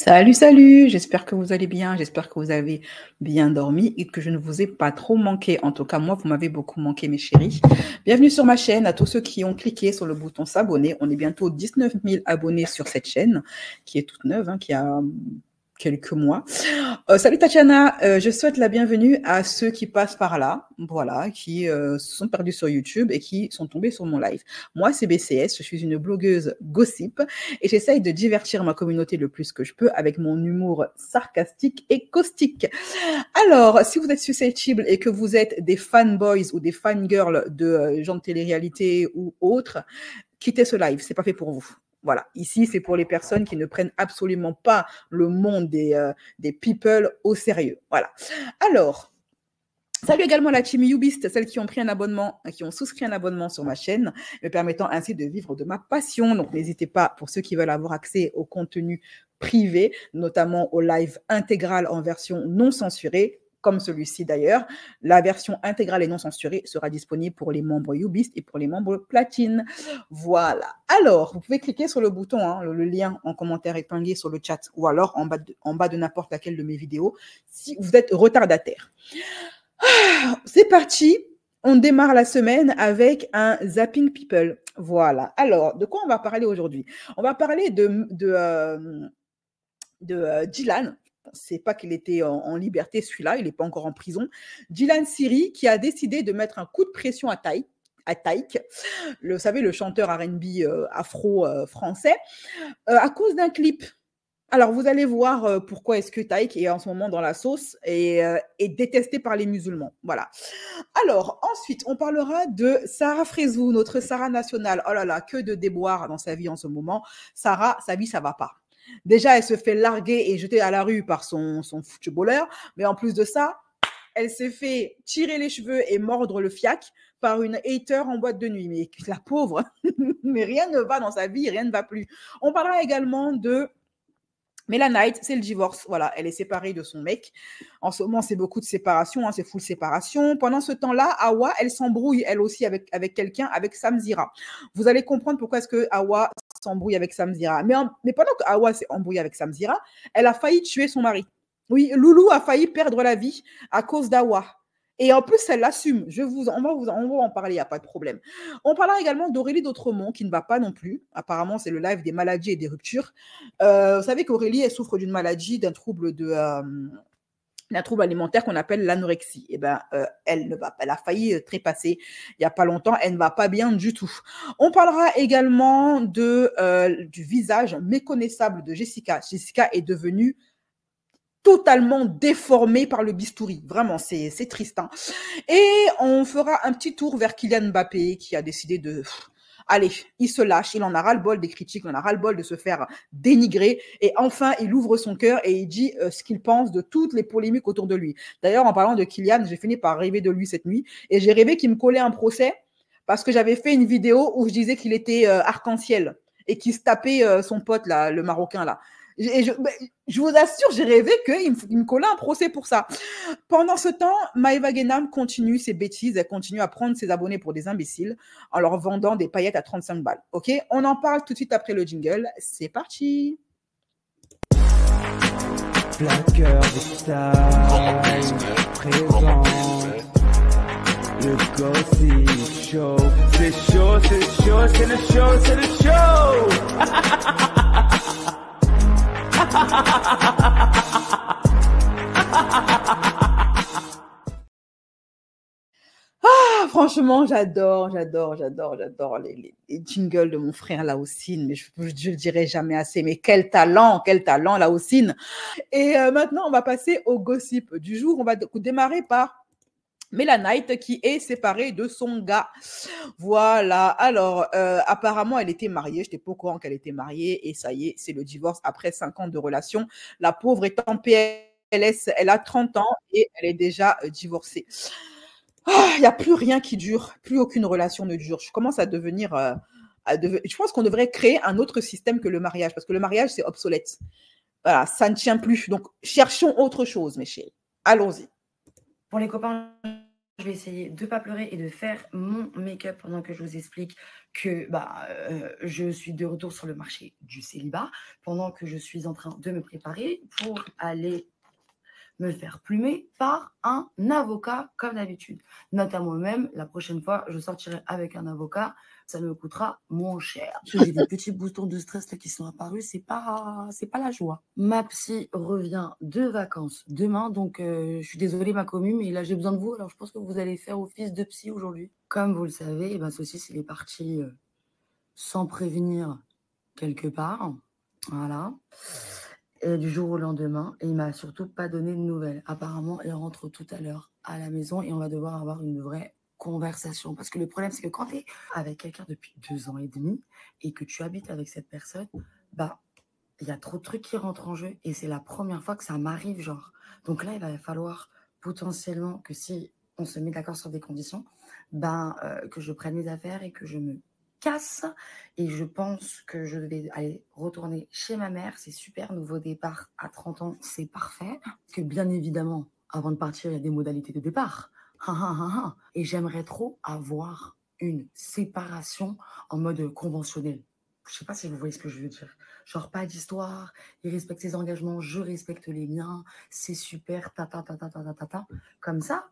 Salut, salut, j'espère que vous allez bien, j'espère que vous avez bien dormi et que je ne vous ai pas trop manqué. En tout cas, moi, vous m'avez beaucoup manqué, mes chéris. Bienvenue sur ma chaîne, à tous ceux qui ont cliqué sur le bouton s'abonner. On est bientôt 19 000 abonnés sur cette chaîne, qui est toute neuve, qui a quelques mois. Salut Tatiana, je souhaite la bienvenue à ceux qui passent par là, voilà, qui se sont perdus sur YouTube et qui sont tombés sur mon live. Moi, c'est BCS, je suis une blogueuse gossip et j'essaye de divertir ma communauté le plus que je peux avec mon humour sarcastique et caustique. Alors, si vous êtes susceptible et que vous êtes des fanboys ou des fangirls de gens de télé-réalité ou autres, quittez ce live, c'est pas fait pour vous. Voilà, ici, c'est pour les personnes qui ne prennent absolument pas le monde des people au sérieux. Voilà. Alors, salut également la team Ubist, celles qui ont pris un abonnement, qui ont souscrit un abonnement sur ma chaîne, me permettant ainsi de vivre de ma passion. Donc, n'hésitez pas, pour ceux qui veulent avoir accès au contenu privé, notamment au live intégral en version non censurée, comme celui-ci d'ailleurs. La version intégrale et non censurée sera disponible pour les membres Ubist et pour les membres Platine. Voilà. Alors, vous pouvez cliquer sur le bouton, le lien en commentaire épinglé sur le chat ou alors en bas de n'importe laquelle de mes vidéos si vous êtes retardataire. C'est parti, on démarre la semaine avec un Zapping People. Voilà. Alors, de quoi on va parler aujourd'hui? On va parler de Dylan. C'est pas qu'il était en liberté, celui-là, il n'est pas encore en prison. Dylan Siri qui a décidé de mettre un coup de pression à Taïk, vous savez, le chanteur R&B afro-français, à cause d'un clip. Alors, vous allez voir pourquoi est-ce que Taïk est en ce moment dans la sauce et est détesté par les musulmans. Voilà. Alors, ensuite, on parlera de Sarah Frézou, notre Sarah nationale. Oh là là, que de déboires dans sa vie en ce moment. Sarah, sa vie, ça va pas. Déjà, elle se fait larguer et jeter à la rue par son footballeur. Mais en plus de ça, elle s'est fait tirer les cheveux et mordre le fiac par une hater en boîte de nuit. Mais la pauvre, mais rien ne va dans sa vie, rien ne va plus. On parlera également de Mélanite, c'est le divorce. Voilà, elle est séparée de son mec. En ce moment, c'est beaucoup de séparation, c'est full séparation. Pendant ce temps-là, Awa, elle s'embrouille, elle aussi, avec quelqu'un, avec Samzira. Vous allez comprendre pourquoi est-ce que Awa s'embrouille avec Samzira. Mais pendant que Awa s'est embrouillée avec Samzira, elle a failli tuer son mari. Oui, Loulou a failli perdre la vie à cause d'Awa. Et en plus, elle l'assume. On va en parler, il n'y a pas de problème. On parlera également d'Aurélie d'Autremont, qui ne va pas non plus. Apparemment, c'est le live des maladies et des ruptures. Vous savez qu'Aurélie, elle souffre d'une maladie, d'un trouble alimentaire qu'on appelle l'anorexie. Et ben, elle a failli trépasser il y a pas longtemps. Elle ne va pas bien du tout. On parlera également du visage méconnaissable de Jessica. Jessica est devenue totalement déformée par le bistouri. Vraiment, c'est triste. Et on fera un petit tour vers Kylian Mbappé qui a décidé de... Allez, il se lâche, il en a ras-le-bol des critiques, il en a ras-le-bol de se faire dénigrer. Et enfin, il ouvre son cœur et il dit ce qu'il pense de toutes les polémiques autour de lui. D'ailleurs, en parlant de Kylian, j'ai fini par rêver de lui cette nuit. Et j'ai rêvé qu'il me collait un procès parce que j'avais fait une vidéo où je disais qu'il était arc-en-ciel et qu'il se tapait son pote, là, le Marocain, là. Et je vous assure, j'ai rêvé qu'il me collait un procès pour ça. Pendant ce temps, Maëva Guénam continue ses bêtises. Elle continue à prendre ses abonnés pour des imbéciles en leur vendant des paillettes à 35 balles. OK? On en parle tout de suite après le jingle. C'est parti. Plaqueur de style présent. Le gossip show. C'est chaud, c'est chaud, c'est le show, c'est le show. Franchement, j'adore les jingles de mon frère Laoussine, mais je le dirai jamais assez. Mais quel talent Laoussine. Et maintenant, on va passer au gossip du jour. On va démarrer par Mélanite qui est séparée de son gars. Voilà. Alors, apparemment, elle était mariée. Je n'étais pas au courant qu'elle était mariée. Et ça y est, c'est le divorce après 5 ans de relation. La pauvre est en PLS. Elle a 30 ans et elle est déjà divorcée. Il n'y a plus rien qui dure. Plus aucune relation ne dure. Je commence à devenir... je pense qu'on devrait créer un autre système que le mariage. Parce que le mariage, c'est obsolète. Voilà, ça ne tient plus. Donc, cherchons autre chose, mes chéris. Allons-y. Pour les copains, Je vais essayer de ne pas pleurer et de faire mon make-up pendant que je vous explique que je suis de retour sur le marché du célibat, pendant que je suis en train de me préparer pour aller me faire plumer par un avocat comme d'habitude. Note à moi-même, la prochaine fois, je sortirai avec un avocat, ça me coûtera moins cher. J'ai des petits boutons de stress là, qui sont apparus, c'est pas la joie. Ma psy revient de vacances demain, donc je suis désolée ma commune, mais là j'ai besoin de vous, alors je pense que vous allez faire office de psy aujourd'hui. Comme vous le savez, Saucisse, il est parti sans prévenir quelque part, voilà. Et du jour au lendemain, et il m'a surtout pas donné de nouvelles. Apparemment, il rentre tout à l'heure à la maison et on va devoir avoir une vraie conversation. Parce que le problème, c'est que quand tu es avec quelqu'un depuis 2 ans et demi et que tu habites avec cette personne, il y a trop de trucs qui rentrent en jeu et c'est la première fois que ça m'arrive, genre. Donc là, il va falloir potentiellement que si on se met d'accord sur des conditions, que je prenne mes affaires et que je me casse, et je pense que je vais aller retourner chez ma mère. C'est super, nouveau départ à 30 ans, c'est parfait. Parce que bien évidemment, avant de partir, il y a des modalités de départ. Et j'aimerais trop avoir une séparation en mode conventionnel. Je sais pas si vous voyez ce que je veux dire. Genre, pas d'histoire, il respecte ses engagements, je respecte les miens, c'est super, Comme ça,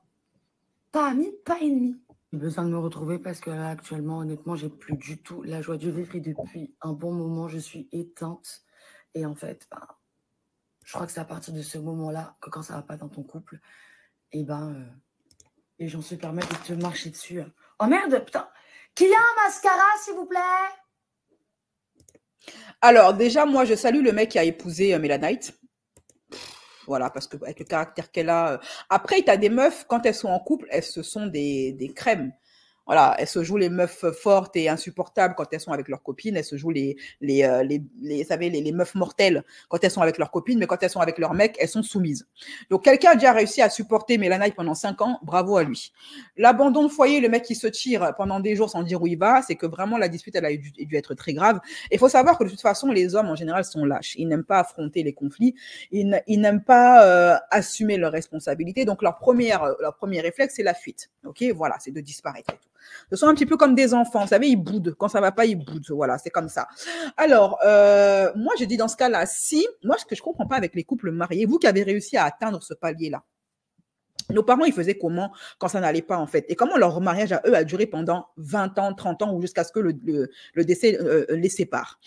pas ami, pas ennemi. J'ai besoin de me retrouver parce que là, actuellement, honnêtement, j'ai plus du tout la joie du vivre et depuis un bon moment, je suis éteinte. Et en fait, je crois que c'est à partir de ce moment-là que quand ça va pas dans ton couple, les gens se permettent de te marcher dessus. Oh merde, putain! Qui a un mascara, s'il vous plaît? Alors, déjà, moi, je salue le mec qui a épousé Mélanite. Voilà, parce que avec le caractère qu'elle a. Après, tu as des meufs, quand elles sont en couple, elles se sont des crèmes. Voilà, elles se jouent les meufs fortes et insupportables quand elles sont avec leurs copines. Elles se jouent les meufs mortelles quand elles sont avec leurs copines, mais quand elles sont avec leurs mecs, elles sont soumises. Donc, quelqu'un a déjà réussi à supporter Mélanaï pendant 5 ans, bravo à lui. L'abandon de foyer, le mec qui se tire pendant des jours sans dire où il va, c'est que vraiment la dispute, elle a dû être très grave. Il faut savoir que de toute façon, les hommes en général sont lâches. Ils n'aiment pas affronter les conflits. Ils n'aiment pas assumer leurs responsabilités. Donc, leur premier réflexe, c'est la fuite. Ok, voilà, c'est de disparaître et tout. Ce sont un petit peu comme des enfants, vous savez, ils boudent. Quand ça va pas, ils boudent. Voilà, c'est comme ça. Alors, moi, je dis dans ce cas-là, moi, ce que je comprends pas avec les couples mariés, vous qui avez réussi à atteindre ce palier-là, nos parents, ils faisaient comment quand ça n'allait pas, en fait? Et comment leur mariage à eux a duré pendant 20 ans, 30 ans ou jusqu'à ce que le décès les sépare?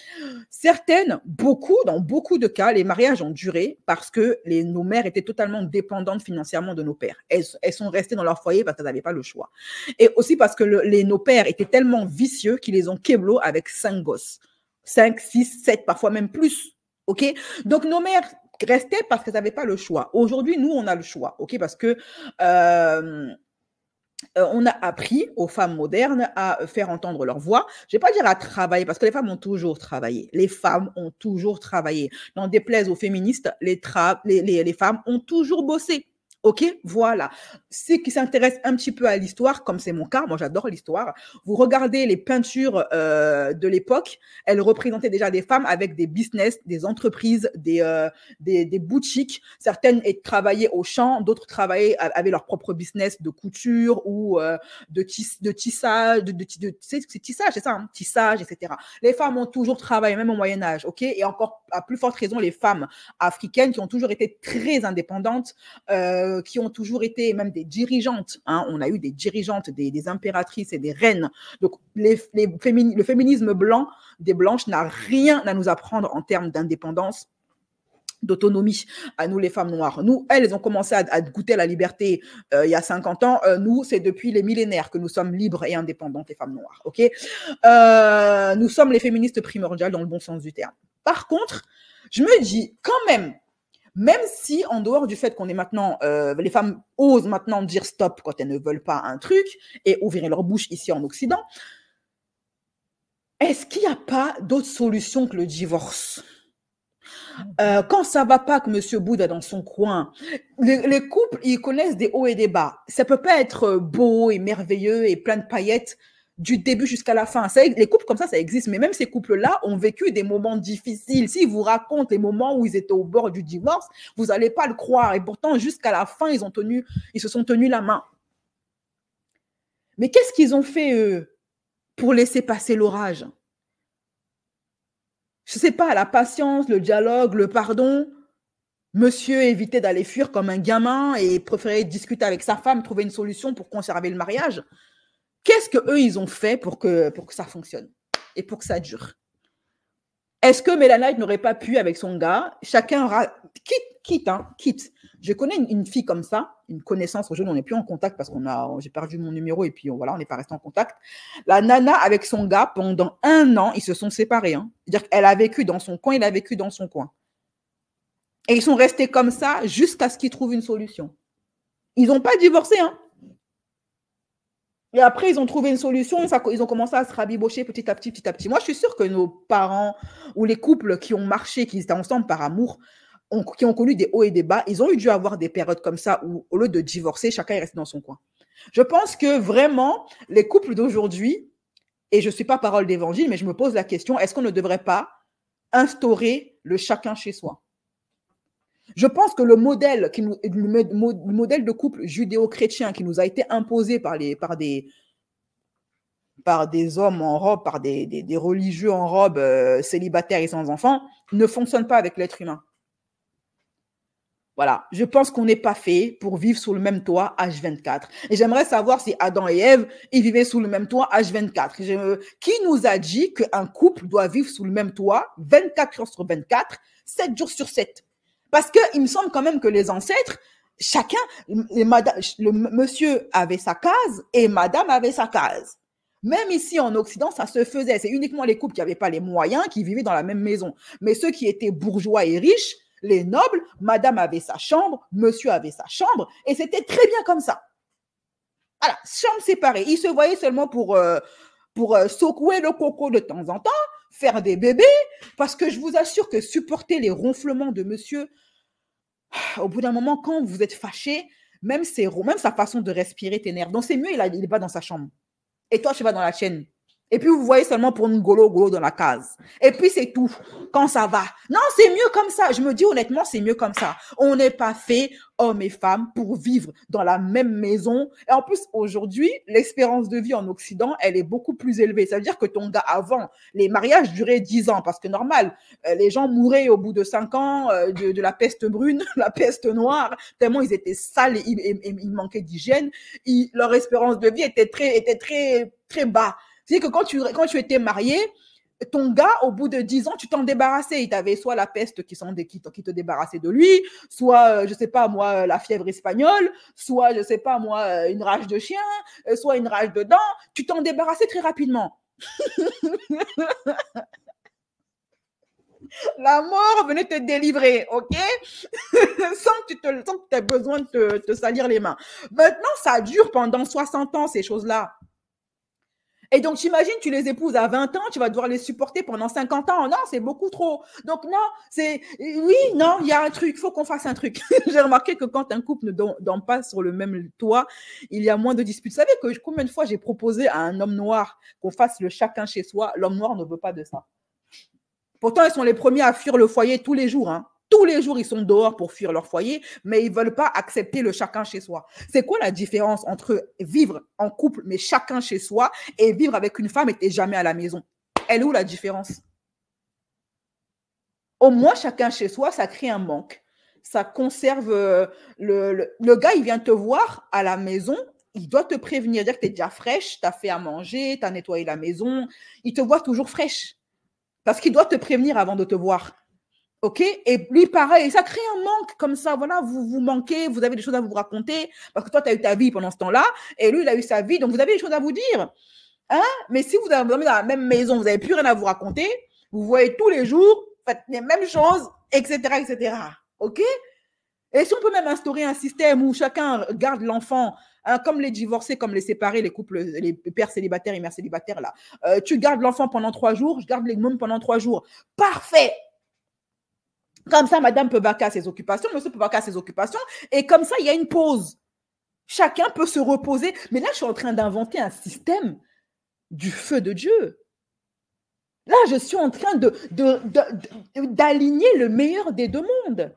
Dans beaucoup de cas, les mariages ont duré parce que nos mères étaient totalement dépendantes financièrement de nos pères. Elles sont restées dans leur foyer parce qu'elles n'avaient pas le choix. Et aussi parce que nos pères étaient tellement vicieux qu'ils les ont kéblo avec 5 gosses. 5, 6, 7, parfois même plus. OK? Donc, nos mères restaient parce qu'elles n'avaient pas le choix. Aujourd'hui, nous, on a le choix, ok, parce que on a appris aux femmes modernes à faire entendre leur voix. Je ne vais pas dire à travailler, parce que les femmes ont toujours travaillé. Les femmes ont toujours travaillé. N'en déplaise aux féministes, les femmes ont toujours bossé. Ok, voilà. Ceux qui s'intéressent un petit peu à l'histoire, comme c'est mon cas, moi j'adore l'histoire, vous regardez les peintures de l'époque, elles représentaient déjà des femmes avec des business, des entreprises, des boutiques. Certaines travaillaient au champ, d'autres avaient leur propre business de couture ou de tissage, c'est tissage, c'est ça, hein, tissage, etc. Les femmes ont toujours travaillé, même au Moyen-Âge, ok, et encore à plus forte raison les femmes africaines qui ont toujours été très indépendantes, qui ont toujours été même des dirigeantes. Hein. On a eu des dirigeantes, des impératrices et des reines. Donc, le féminisme blanc des blanches n'a rien à nous apprendre en termes d'indépendance, d'autonomie à nous, les femmes noires. Nous, elles ont commencé à goûter à la liberté il y a 50 ans. Nous, c'est depuis les millénaires que nous sommes libres et indépendantes, les femmes noires. Ok, nous sommes les féministes primordiales dans le bon sens du terme. Par contre, je me dis quand même si en dehors du fait qu'on est maintenant, les femmes osent maintenant dire stop quand elles ne veulent pas un truc et ouvrir leur bouche ici en Occident, est-ce qu'il n'y a pas d'autre solution que le divorce? Quand ça va pas, que Monsieur Bouddha dans son coin, les couples, ils connaissent des hauts et des bas. Ça peut pas être beau et merveilleux et plein de paillettes du début jusqu'à la fin. Les couples comme ça existe. Mais même ces couples-là ont vécu des moments difficiles. S'ils vous racontent les moments où ils étaient au bord du divorce, vous n'allez pas le croire. Et pourtant, jusqu'à la fin, ils se sont tenus la main. Mais qu'est-ce qu'ils ont fait, eux, pour laisser passer l'orage? Je ne sais pas, la patience, le dialogue, le pardon. Monsieur évitait d'aller fuir comme un gamin et préférait discuter avec sa femme, trouver une solution pour conserver le mariage. Qu'est-ce qu'eux, ils ont fait pour que ça fonctionne et pour que ça dure? Est-ce que Mélanie n'aurait pas pu, avec son gars, chacun quitte. Je connais une fille comme ça, une connaissance, aujourd'hui on n'est plus en contact parce j'ai perdu mon numéro et puis voilà, on n'est pas resté en contact. La nana avec son gars, pendant 1 an, ils se sont séparés. Hein. C'est-à-dire qu'elle a vécu dans son coin, il a vécu dans son coin. Et ils sont restés comme ça jusqu'à ce qu'ils trouvent une solution. Ils n'ont pas divorcé, hein. Et après, ils ont trouvé une solution, ils ont commencé à se rabibocher petit à petit. Moi, je suis sûre que nos parents ou les couples qui ont marché, qui étaient ensemble par amour, qui ont connu des hauts et des bas, ils ont dû avoir des périodes comme ça où, au lieu de divorcer, chacun est resté dans son coin. Je pense que vraiment, les couples d'aujourd'hui, et je ne suis pas parole d'évangile, mais je me pose la question, est-ce qu'on ne devrait pas instaurer le chacun chez soi? Je pense que le modèle de couple judéo-chrétien qui nous a été imposé par des hommes en robe, par des religieux en robe, célibataires et sans enfants, ne fonctionne pas avec l'être humain. Voilà, je pense qu'on n'est pas fait pour vivre sous le même toit H24. Et j'aimerais savoir si Adam et Ève, ils vivaient sous le même toit H24. Qui nous a dit qu'un couple doit vivre sous le même toit 24 heures sur 24, 7 jours sur 7? Parce qu'il me semble quand même que les ancêtres, chacun, le monsieur avait sa case et madame avait sa case. Même ici en Occident, ça se faisait. C'est uniquement les couples qui n'avaient pas les moyens qui vivaient dans la même maison. Mais ceux qui étaient bourgeois et riches, les nobles, madame avait sa chambre, monsieur avait sa chambre, et c'était très bien comme ça. Voilà, chambre séparée. Ils se voyaient seulement pour secouer le coco de temps en temps, faire des bébés, parce que je vous assure que supporter les ronflements de monsieur, au bout d'un moment, quand vous êtes fâché, même sa façon de respirer t'énerve. Donc c'est mieux, il n'est pas dans sa chambre. Et toi, tu vas dans la chaîne. Et puis, vous voyez seulement pour une golo dans la case. Et puis, c'est tout. Quand ça va. Non, c'est mieux comme ça. Je me dis honnêtement, c'est mieux comme ça. On n'est pas fait, hommes et femmes, pour vivre dans la même maison. Et en plus, aujourd'hui, l'espérance de vie en Occident, elle est beaucoup plus élevée. Ça veut dire que ton gars, avant, les mariages duraient 10 ans. Parce que normal, les gens mouraient au bout de 5 ans de la peste brune, la peste noire, tellement ils étaient sales et ils manquaient d'hygiène. Leur espérance de vie était très, très bas. C'est-à-dire que quand tu étais marié, ton gars, au bout de 10 ans, tu t'en débarrassais. Il t'avait soit la peste qui te débarrassait de lui, soit, je sais pas moi, la fièvre espagnole, soit, je sais pas moi, une rage de chien, soit une rage de dents. Tu t'en débarrassais très rapidement. La mort venait te délivrer, ok? sans que tu aies besoin de te salir les mains. Maintenant, ça dure pendant 60 ans, ces choses-là. Et donc, t'imagines, tu les épouses à 20 ans, tu vas devoir les supporter pendant 50 ans. Non, c'est beaucoup trop. Donc, non, il y a un truc, il faut qu'on fasse un truc. J'ai remarqué que quand un couple ne dort pas sur le même toit, il y a moins de disputes. Vous savez que combien de fois j'ai proposé à un homme noir qu'on fasse le chacun chez soi? L'homme noir ne veut pas de ça. Pourtant, ils sont les premiers à fuir le foyer tous les jours, hein. Tous les jours, ils sont dehors pour fuir leur foyer, mais ils ne veulent pas accepter le chacun chez soi. C'est quoi la différence entre vivre en couple, mais chacun chez soi, et vivre avec une femme et t'es jamais à la maison? Elle est où la différence? Au moins, chacun chez soi, ça crée un manque. Ça conserve le gars, il vient te voir à la maison, il doit te prévenir, dire que tu es déjà fraîche, tu as fait à manger, tu as nettoyé la maison. Il te voit toujours fraîche parce qu'il doit te prévenir avant de te voir. OK? Et lui, pareil, ça crée un manque comme ça. Voilà, vous manquez, vous avez des choses à vous raconter parce que toi, tu as eu ta vie pendant ce temps-là et lui, il a eu sa vie. Donc, vous avez des choses à vous dire. Hein? Mais si vous êtes dans la même maison, vous n'avez plus rien à vous raconter, vous voyez tous les jours, faites les mêmes choses, etc., etc. OK? Et si on peut même instaurer un système où chacun garde l'enfant, hein, comme les divorcés, comme les séparés, les couples, les pères célibataires et mères célibataires, là. Tu gardes l'enfant pendant 3 jours, je garde les mômes pendant 3 jours. Parfait! Comme ça, madame peut vaquer à ses occupations, monsieur peut vaquer à ses occupations, et comme ça, il y a une pause. Chacun peut se reposer. Mais là, je suis en train d'inventer un système du feu de Dieu. Là, je suis en train d'aligner le meilleur des deux mondes.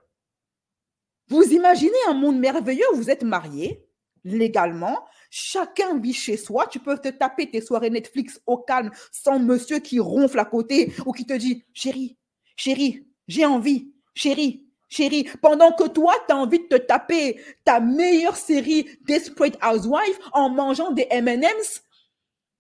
Vous imaginez un monde merveilleux où vous êtes mariés, légalement, Chacun vit chez soi. Tu peux te taper tes soirées Netflix au calme sans monsieur qui ronfle à côté ou qui te dit « Chérie, chérie, j'ai envie, chérie, chérie ». Pendant que toi, tu as envie de te taper ta meilleure série Desperate Housewives en mangeant des M&M's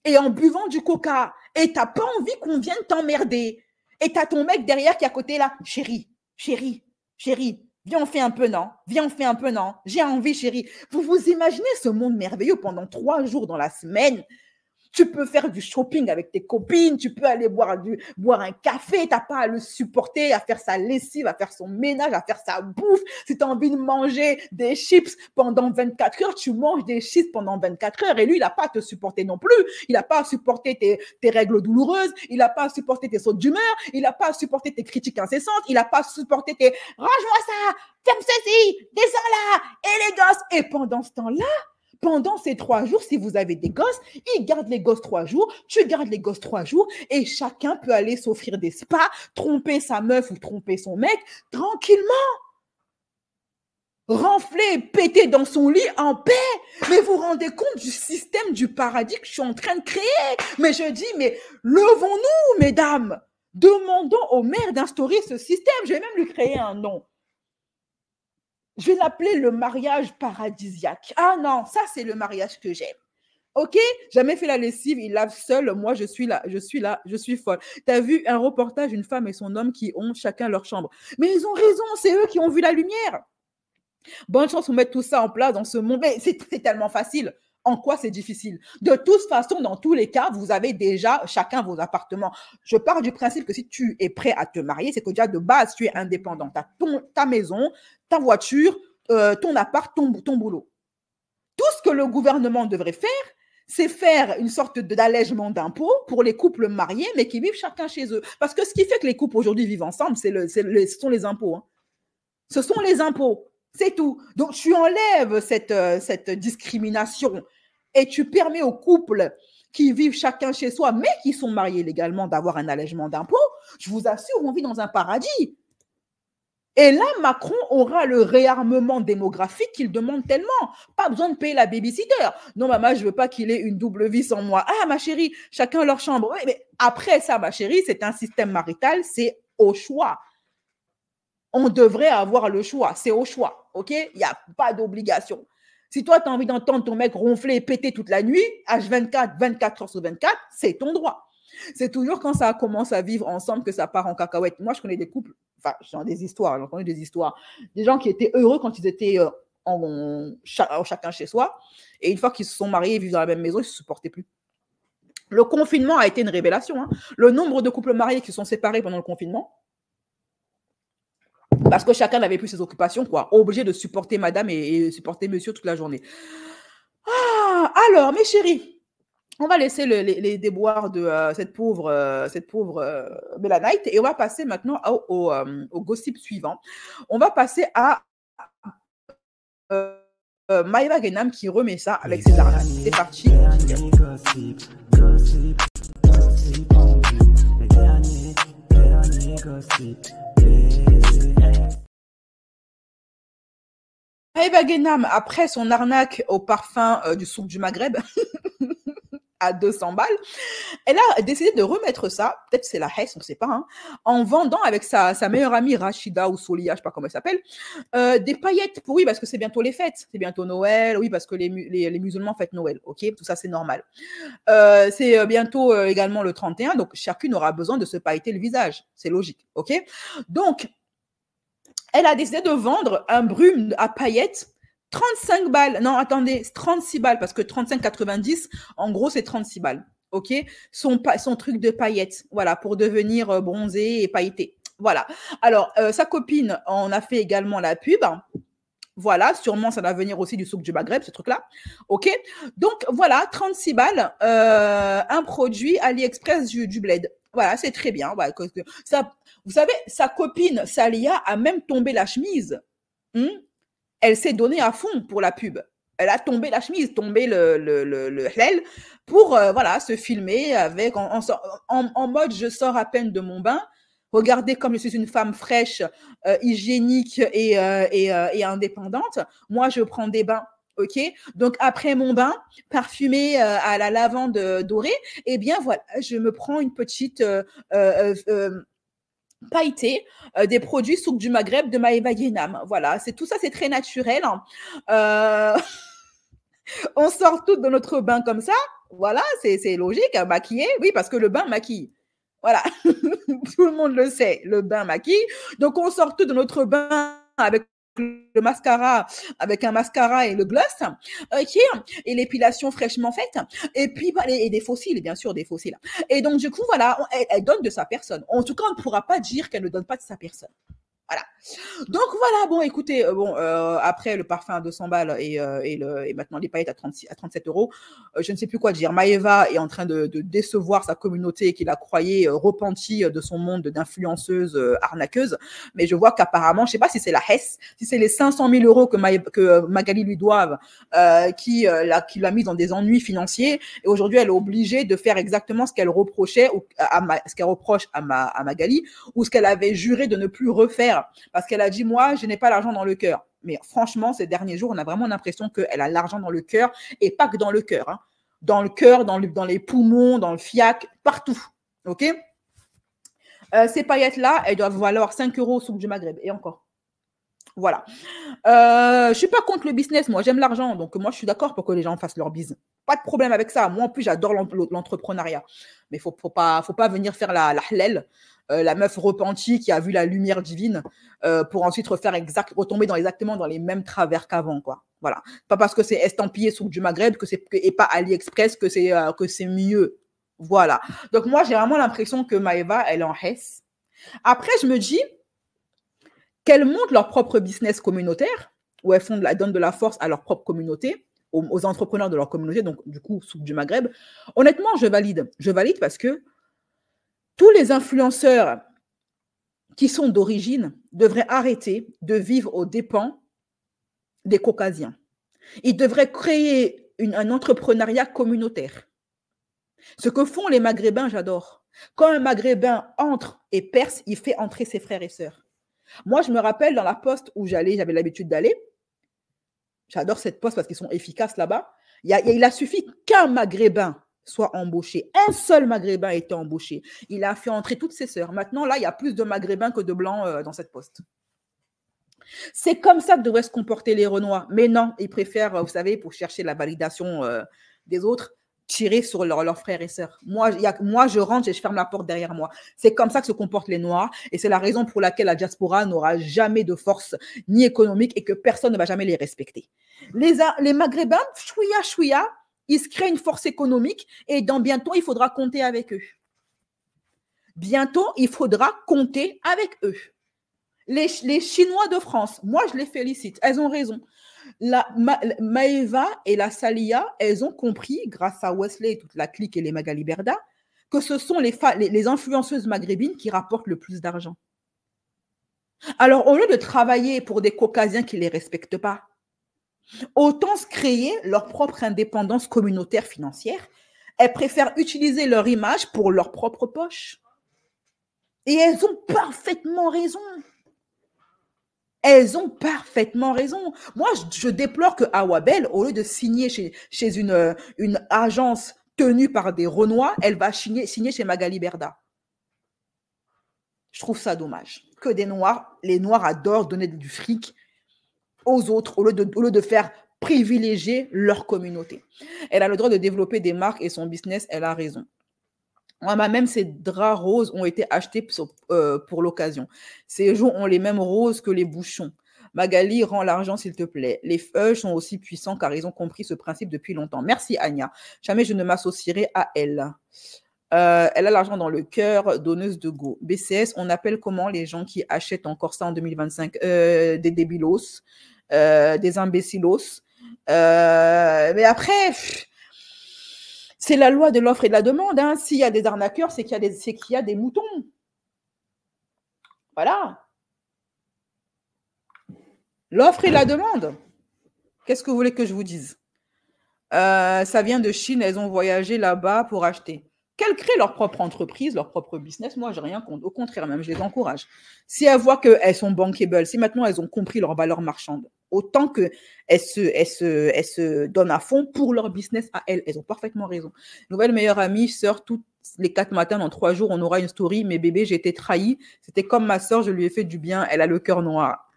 et en buvant du coca. Et tu n'as pas envie qu'on vienne t'emmerder. Et tu as ton mec derrière qui est à côté là. « Chérie, chérie, chérie. » Viens, on fait un peu, non? Viens, on fait un peu, non? J'ai envie, chérie. Vous vous imaginez ce monde merveilleux pendant 3 jours dans la semaine? Tu peux faire du shopping avec tes copines, tu peux aller boire un café, tu n'as pas à le supporter, à faire sa lessive, à faire son ménage, à faire sa bouffe. Si tu as envie de manger des chips pendant 24 heures, tu manges des chips pendant 24 heures et lui, il n'a pas à te supporter non plus. Il n'a pas à supporter tes règles douloureuses, il n'a pas à supporter tes sautes d'humeur, il n'a pas à supporter tes critiques incessantes, il n'a pas à supporter tes « range-moi ça, ferme ceci, descends là, et les gosses ». Et pendant ce temps-là, pendant ces 3 jours, si vous avez des gosses, ils gardent les gosses 3 jours, tu gardes les gosses 3 jours et chacun peut aller s'offrir des spas, tromper sa meuf ou tromper son mec tranquillement. Renfler, péter dans son lit en paix. Mais vous vous rendez compte du système du paradis que je suis en train de créer? Mais je dis, mais levons-nous, mesdames. Demandons au maire d'instaurer ce système. Je vais même lui créer un nom. Je vais l'appeler le mariage paradisiaque. Ah non, ça c'est le mariage que j'aime. Ok, jamais fait la lessive, il lave seul, moi je suis là, je suis folle. T'as vu un reportage, une femme et son homme qui ont chacun leur chambre. Mais ils ont raison, c'est eux qui ont vu la lumière. Bonne chance pour mettre tout ça en place dans ce monde. Mais c'est tellement facile. En quoi c'est difficile? De toute façon, dans tous les cas, vous avez déjà chacun vos appartements. Je pars du principe que si tu es prêt à te marier, c'est que déjà de base, tu es indépendant. Tu as ta maison, ta voiture, ton appart, ton boulot. Tout ce que le gouvernement devrait faire, c'est faire une sorte d'allègement d'impôts pour les couples mariés, mais qui vivent chacun chez eux. Parce que ce qui fait que les couples aujourd'hui vivent ensemble, ce sont les impôts. Hein. Ce sont les impôts. C'est tout. Donc, tu enlèves cette discrimination et tu permets aux couples qui vivent chacun chez soi, mais qui sont mariés légalement, d'avoir un allègement d'impôts. Je vous assure, on vit dans un paradis. Et là, Macron aura le réarmement démographique qu'il demande tellement. Pas besoin de payer la babysitter. Non, maman, je ne veux pas qu'il ait une double vie sans moi. Ah, ma chérie, chacun leur chambre. Oui, mais après ça, ma chérie, c'est un système marital, c'est au choix. On devrait avoir le choix. C'est au choix, ok? Il n'y a pas d'obligation. Si toi, tu as envie d'entendre ton mec ronfler et péter toute la nuit, H24, 24 heures sur 24, c'est ton droit. C'est toujours quand ça commence à vivre ensemble que ça part en cacahuète. Moi, je connais des couples, enfin, j'en ai des histoires, j'en connais des histoires. Des gens qui étaient heureux quand ils étaient chacun chez soi. Et une fois qu'ils se sont mariés et vivent dans la même maison, ils ne se supportaient plus. Le confinement a été une révélation. Hein. Le nombre de couples mariés qui se sont séparés pendant le confinement, parce que chacun n'avait plus ses occupations, quoi. Obligé de supporter madame et supporter monsieur toute la journée. Ah, alors, mes chéris, on va laisser les déboires de cette pauvre Mélanite et on va passer maintenant au gossip suivant. On va passer à Maëva Guénam qui remet ça avec ses arnaques. C'est parti. Maëva Guénam, après son arnaque au parfum du souk du Maghreb, à 200 balles, elle a décidé de remettre ça, peut-être c'est la Hesse, on ne sait pas, hein, en vendant avec sa meilleure amie Rachida ou Solia, je ne sais pas comment elle s'appelle, des paillettes pour, oui, parce que c'est bientôt les fêtes, c'est bientôt Noël, oui, parce que les musulmans fêtent Noël, ok, tout ça c'est normal. C'est bientôt également le 31, donc chacune aura besoin de se pailleter le visage, c'est logique, ok. Donc, elle a décidé de vendre un brume à paillettes 35 balles. Non, attendez, 36 balles parce que 35,90, en gros, c'est 36 balles. OK? Son truc de paillettes. Voilà, pour devenir bronzé et pailleté. Voilà. Alors, sa copine en a fait également la pub. Voilà, sûrement, ça va venir aussi du souk du Maghreb, ce truc-là. OK? Donc, voilà, 36 balles, un produit AliExpress du bled. Voilà, c'est très bien. Voilà, ça, vous savez, sa copine, Salia, a même tombé la chemise. Elle s'est donnée à fond pour la pub. Elle a tombé la chemise, tombé le hlel pour voilà, se filmer avec en mode je sors à peine de mon bain. Regardez comme je suis une femme fraîche, hygiénique et indépendante. Moi, je prends des bains. ok? Donc, après mon bain parfumé à la lavande dorée, eh bien, voilà, je me prends une petite pailleté des produits souk du Maghreb de Maeva Guénam. Voilà, c'est tout ça, c'est très naturel. Hein. On sort toutes de notre bain comme ça. Voilà, c'est logique, hein, maquillé. Oui, parce que le bain maquille. Voilà, tout le monde le sait, le bain maquille. Donc, on sort tout de notre bain avec le mascara, avec un mascara et le gloss, ok, et l'épilation fraîchement faite, et puis et des faux cils, bien sûr, des faux cils. Et donc, du coup, voilà, elle donne de sa personne. En tout cas, on ne pourra pas dire qu'elle ne donne pas de sa personne. Voilà. Donc voilà, bon, écoutez, après le parfum à 200 balles et maintenant les paillettes à 37 euros, je ne sais plus quoi dire. Maeva est en train de décevoir sa communauté qui la croyait repentie de son monde d'influenceuse arnaqueuse. Mais je vois qu'apparemment, je ne sais pas si c'est la Hesse, si c'est les 500 000 euros que Magali lui doivent, qui l'a mise dans des ennuis financiers. Et aujourd'hui, elle est obligée de faire exactement ce qu'elle reprochait, ce qu'elle reproche à Magali, ou ce qu'elle avait juré de ne plus refaire. Parce qu'elle a dit, moi, je n'ai pas l'argent dans le cœur. Mais franchement, ces derniers jours, on a vraiment l'impression qu'elle a l'argent dans le cœur et pas que dans le cœur. Hein. Dans le cœur, dans les poumons, dans le fiac, partout. OK? Ces paillettes-là, elles doivent valoir 5 euros au souk du Maghreb. Et encore. Voilà. Je ne suis pas contre le business. Moi, j'aime l'argent. Donc, moi, je suis d'accord pour que les gens fassent leur business. Pas de problème avec ça. Moi, en plus, j'adore l'entrepreneuriat. Mais il ne faut pas venir faire la halal. La meuf repentie qui a vu la lumière divine pour ensuite retomber exactement dans les mêmes travers qu'avant, quoi. Voilà. Pas parce que c'est estampillé souk du Maghreb et pas AliExpress que c'est mieux. Voilà. Donc moi, j'ai vraiment l'impression que Maeva, elle est en Hesse. Après, je me dis qu'elles montent leur propre business communautaire où elles donnent de la force à leur propre communauté, aux entrepreneurs de leur communauté, donc du coup, souk du Maghreb. Honnêtement, je valide. Je valide parce que tous les influenceurs qui sont d'origine devraient arrêter de vivre aux dépens des Caucasiens. Ils devraient créer un entrepreneuriat communautaire. Ce que font les Maghrébins, j'adore. Quand un Maghrébin entre et perce, il fait entrer ses frères et sœurs. Moi, je me rappelle dans la poste où j'avais l'habitude d'aller. J'adore cette poste parce qu'ils sont efficaces là-bas. Il a suffi qu'un Maghrébin soit embauché. Un seul Maghrébin a été embauché. Il a fait entrer toutes ses sœurs. Maintenant, là, il y a plus de Maghrébins que de Blancs dans cette poste. C'est comme ça que devraient se comporter les Renois. Mais non, ils préfèrent, vous savez, pour chercher la validation des autres, tirer sur leurs frères et sœurs. Moi, je rentre et je ferme la porte derrière moi. C'est comme ça que se comportent les Noirs. Et c'est la raison pour laquelle la diaspora n'aura jamais de force ni économique et que personne ne va jamais les respecter. Les Maghrébins, chouïa, ils se créent une force économique et bientôt, il faudra compter avec eux. Bientôt, il faudra compter avec eux. Les Chinois de France, moi, je les félicite. Elles ont raison. Maeva et la Salia, elles ont compris, grâce à Wesley et toute la clique et les Magali Berda, que ce sont les influenceuses maghrébines qui rapportent le plus d'argent. Alors, au lieu de travailler pour des Caucasiens qui ne les respectent pas, autant se créer leur propre indépendance communautaire financière. Elles préfèrent utiliser leur image pour leur propre poche. Et elles ont parfaitement raison. Elles ont parfaitement raison. Moi, je déplore que Awabel, au lieu de signer chez une agence tenue par des Renois, elle va signer chez Magali Berda. Je trouve ça dommage. Que les Noirs adorent donner du fric aux autres au lieu de faire privilégier leur communauté. Elle a le droit de développer des marques et son business, elle a raison. Même ces draps roses ont été achetés pour l'occasion. Ces jours ont les mêmes roses que les bouchons. Magali, rends l'argent s'il te plaît. Les feuilles sont aussi puissants car ils ont compris ce principe depuis longtemps. Merci Anya. Jamais je ne m'associerai à elle. Elle a l'argent dans le cœur, donneuse de go. BCS, on appelle comment les gens qui achètent encore ça en 2025 des débilos, des imbécilos. Mais après, c'est la loi de l'offre et de la demande. Hein. S'il y a des arnaqueurs, c'est qu'il y a des moutons. Voilà. L'offre et la demande. Qu'est-ce que vous voulez que je vous dise? Ça vient de Chine, elles ont voyagé là-bas pour acheter. Qu'elles créent leur propre entreprise, leur propre business, moi, je n'ai rien contre. Au contraire, même, je les encourage. Si elles voient qu'elles sont bankable, si maintenant elles ont compris leur valeur marchande, autant qu'elles se donnent à fond pour leur business à elles. Elles ont parfaitement raison. Nouvelle meilleure amie, sœur, toutes les 4 matins, dans 3 jours, on aura une story. Mais bébé, j'ai été trahie. C'était comme ma sœur, je lui ai fait du bien. Elle a le cœur noir.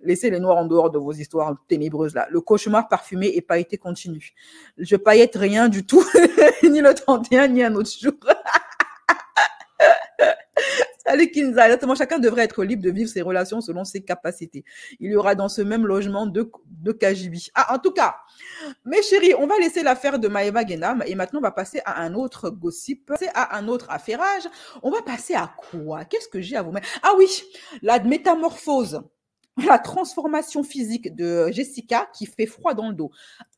Laissez les noirs en dehors de vos histoires ténébreuses là. Le cauchemar parfumé et pailleté continue. Je paillette rien du tout, ni le 31, ni un autre jour. Salut Kinza, exactement, chacun devrait être libre de vivre ses relations selon ses capacités. Il y aura dans ce même logement deux KGB. Ah, en tout cas, mes chéris, on va laisser l'affaire de Maëva Guénam et maintenant on va passer à un autre gossip, à un autre affairage. On va passer à quoi? Qu'est-ce que j'ai à vous mettre? Ah oui, la métamorphose, la transformation physique de Jessica qui fait froid dans le dos.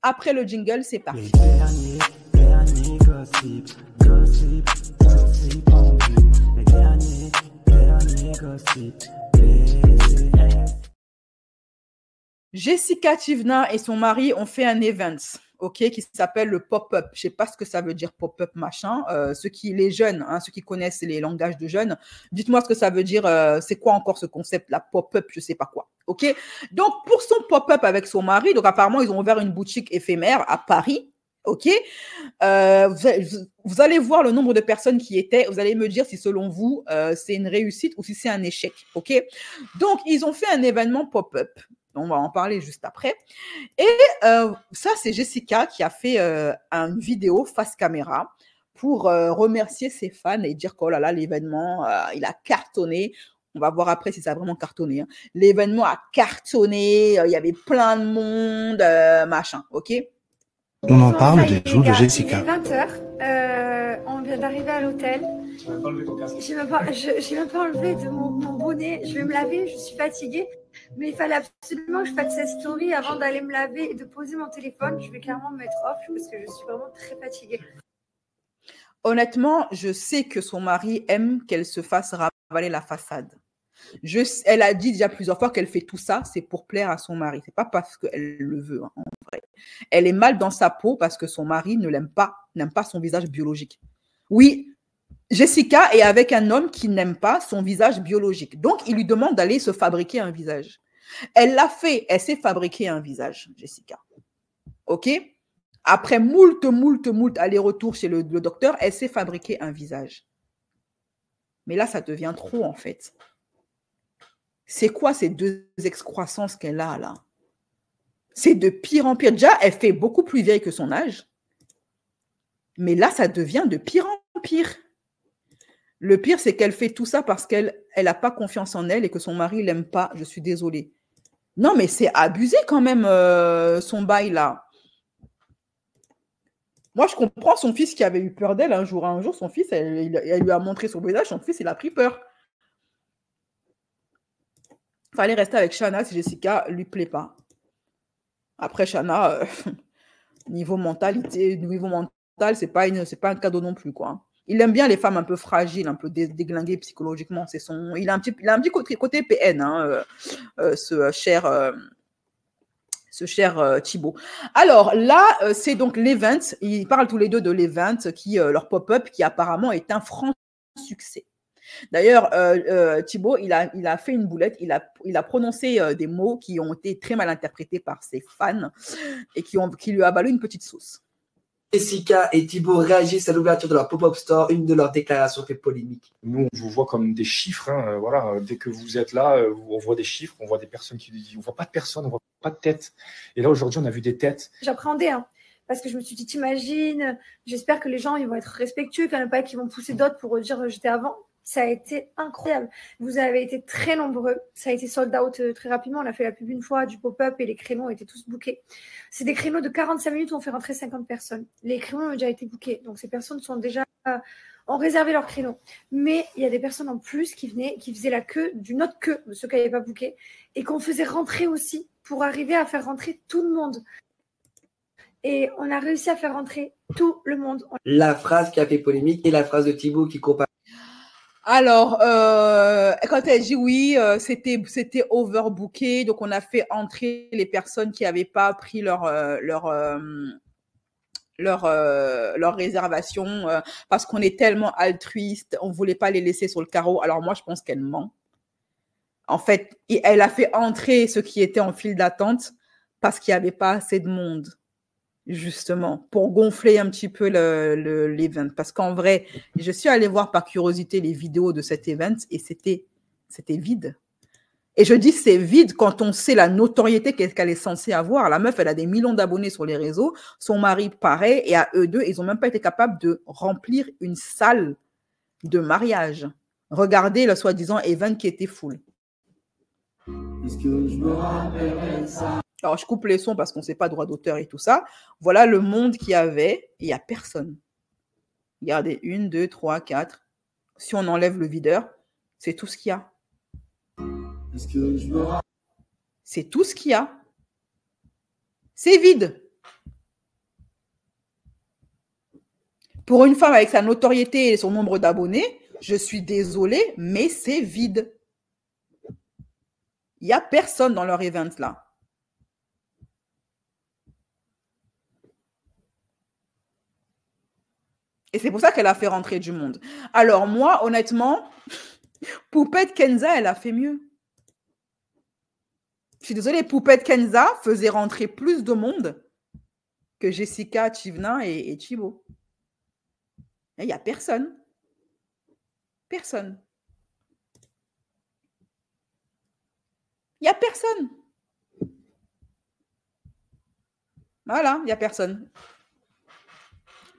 Après le jingle, c'est parti. Dernier gossip en vue. Les derniers gossip. Jessica Tivna et son mari ont fait un event, ok, qui s'appelle le pop-up. Je sais pas ce que ça veut dire pop-up machin. Les jeunes, hein, ceux qui connaissent les langages de jeunes, dites-moi ce que ça veut dire. C'est quoi encore ce concept, la pop-up, je sais pas quoi. Ok. Donc pour son pop-up avec son mari, donc apparemment ils ont ouvert une boutique éphémère à Paris. Ok, vous allez voir le nombre de personnes qui étaient. Vous allez me dire si selon vous c'est une réussite ou si c'est un échec. Ok, donc ils ont fait un événement pop-up. On va en parler juste après. Et ça, c'est Jessica qui a fait une vidéo face caméra pour remercier ses fans et dire que oh là là, l'événement, il a cartonné. On va voir après si ça a vraiment cartonné. Hein. L'événement a cartonné. Il y avait plein de monde, machin. Ok. On en parle des jours de Jessica. Il est 20h, on vient d'arriver à l'hôtel. Je n'ai même pas enlevé de mon bonnet. Je vais me laver, je suis fatiguée. Mais il fallait absolument que je fasse cette story avant d'aller me laver et de poser mon téléphone. Je vais clairement me mettre off parce que je suis vraiment très fatiguée. Honnêtement, je sais que son mari aime qu'elle se fasse ravaler la façade. Elle a dit déjà plusieurs fois qu'elle fait tout ça, c'est pour plaire à son mari. C'est pas parce qu'elle le veut, hein, en vrai. Elle est mal dans sa peau parce que son mari ne l'aime pas, n'aime pas son visage biologique. Oui, Jessica est avec un homme qui n'aime pas son visage biologique. Donc, il lui demande d'aller se fabriquer un visage. Elle l'a fait, elle s'est fabriqué un visage, Jessica. OK? Après moult allers-retours chez le docteur, elle s'est fabriqué un visage. Mais là, ça devient trop, en fait. C'est quoi ces 2 excroissances qu'elle a, là? C'est de pire en pire. Déjà, elle fait beaucoup plus vieille que son âge. Mais là, ça devient de pire en pire. Le pire, c'est qu'elle fait tout ça parce qu'elle n'a pas confiance en elle et que son mari ne l'aime pas. Je suis désolée. Non, mais c'est abusé quand même, son bail, là. Moi, je comprends son fils qui avait eu peur d'elle un jour. Un jour, son fils, elle lui a montré son visage. Son fils, il a pris peur. Il fallait rester avec Shana si Jessica ne lui plaît pas. Après, Shana, niveau mental, c'est pas un cadeau non plus, quoi. Il aime bien les femmes un peu fragiles, un peu déglinguées psychologiquement. Il a un petit côté PN, hein, ce cher Thibaut. Alors là, c'est donc l'event. Ils parlent tous les deux de l'event, leur pop-up, qui apparemment est un franc succès. D'ailleurs, Thibaut, il a fait une boulette, il a prononcé des mots qui ont été très mal interprétés par ses fans et qui lui a valu une petite sauce. Jessica et Thibaut réagissent à l'ouverture de leur pop-up store. Une de leurs déclarations fait polémique. Nous, on vous voit comme des chiffres. Hein, voilà. Dès que vous êtes là, on voit des chiffres, on voit des personnes qui disent, on voit pas de personnes, on voit pas de têtes. Et là, aujourd'hui, on a vu des têtes. J'appréhendais, hein, parce que je me suis dit, t'imagines, j'espère que les gens ils vont être respectueux, qu'il n'y en a pas qui vont pousser d'autres pour dire j'étais avant. Ça a été incroyable. Vous avez été très nombreux. Ça a été sold out très rapidement. On a fait la pub une fois du pop-up et les créneaux étaient tous bookés. C'est des créneaux de 45 minutes où on fait rentrer 50 personnes. Les créneaux ont déjà été bookés. Donc, ces personnes ont réservé leur créneau. Mais il y a des personnes en plus qui venaient, qui faisaient la queue d'une autre queue de ceux qui n'avaient pas booké et qu'on faisait rentrer aussi pour arriver à faire rentrer tout le monde. Et on a réussi à faire rentrer tout le monde. La phrase qui a fait polémique est la phrase de Thibaut qui compare. Alors, quand elle dit oui, c'était overbooké, donc on a fait entrer les personnes qui n'avaient pas pris leur réservation parce qu'on est tellement altruiste, on ne voulait pas les laisser sur le carreau. Alors moi, je pense qu'elle ment. En fait, elle a fait entrer ceux qui étaient en file d'attente parce qu'il n'y avait pas assez de monde, justement, pour gonfler un petit peu l'event. Parce qu'en vrai, je suis allée voir par curiosité les vidéos de cet event et c'était vide. Et je dis c'est vide quand on sait la notoriété qu'elle est censée avoir. La meuf, elle a des millions d'abonnés sur les réseaux. Son mari, pareil. Et à eux deux, ils n'ont même pas été capables de remplir une salle de mariage. Regardez le soi-disant event qui était full. Alors, je coupe les sons parce qu'on ne sait pas droit d'auteur et tout ça. Voilà le monde qu'il y avait. Il n'y a personne. Regardez, 1, 2, 3, 4. Si on enlève le videur, c'est tout ce qu'il y a. C'est tout ce qu'il y a. C'est vide. Pour une femme avec sa notoriété et son nombre d'abonnés, je suis désolée, mais c'est vide. Il n'y a personne dans leur event là. Et c'est pour ça qu'elle a fait rentrer du monde. Alors moi, honnêtement, Poupette Kenza, elle a fait mieux. Je suis désolée, Poupette Kenza faisait rentrer plus de monde que Jessica, Chivna et Chibo. Il n'y a personne. Personne. Il n'y a personne. Voilà, il n'y a personne.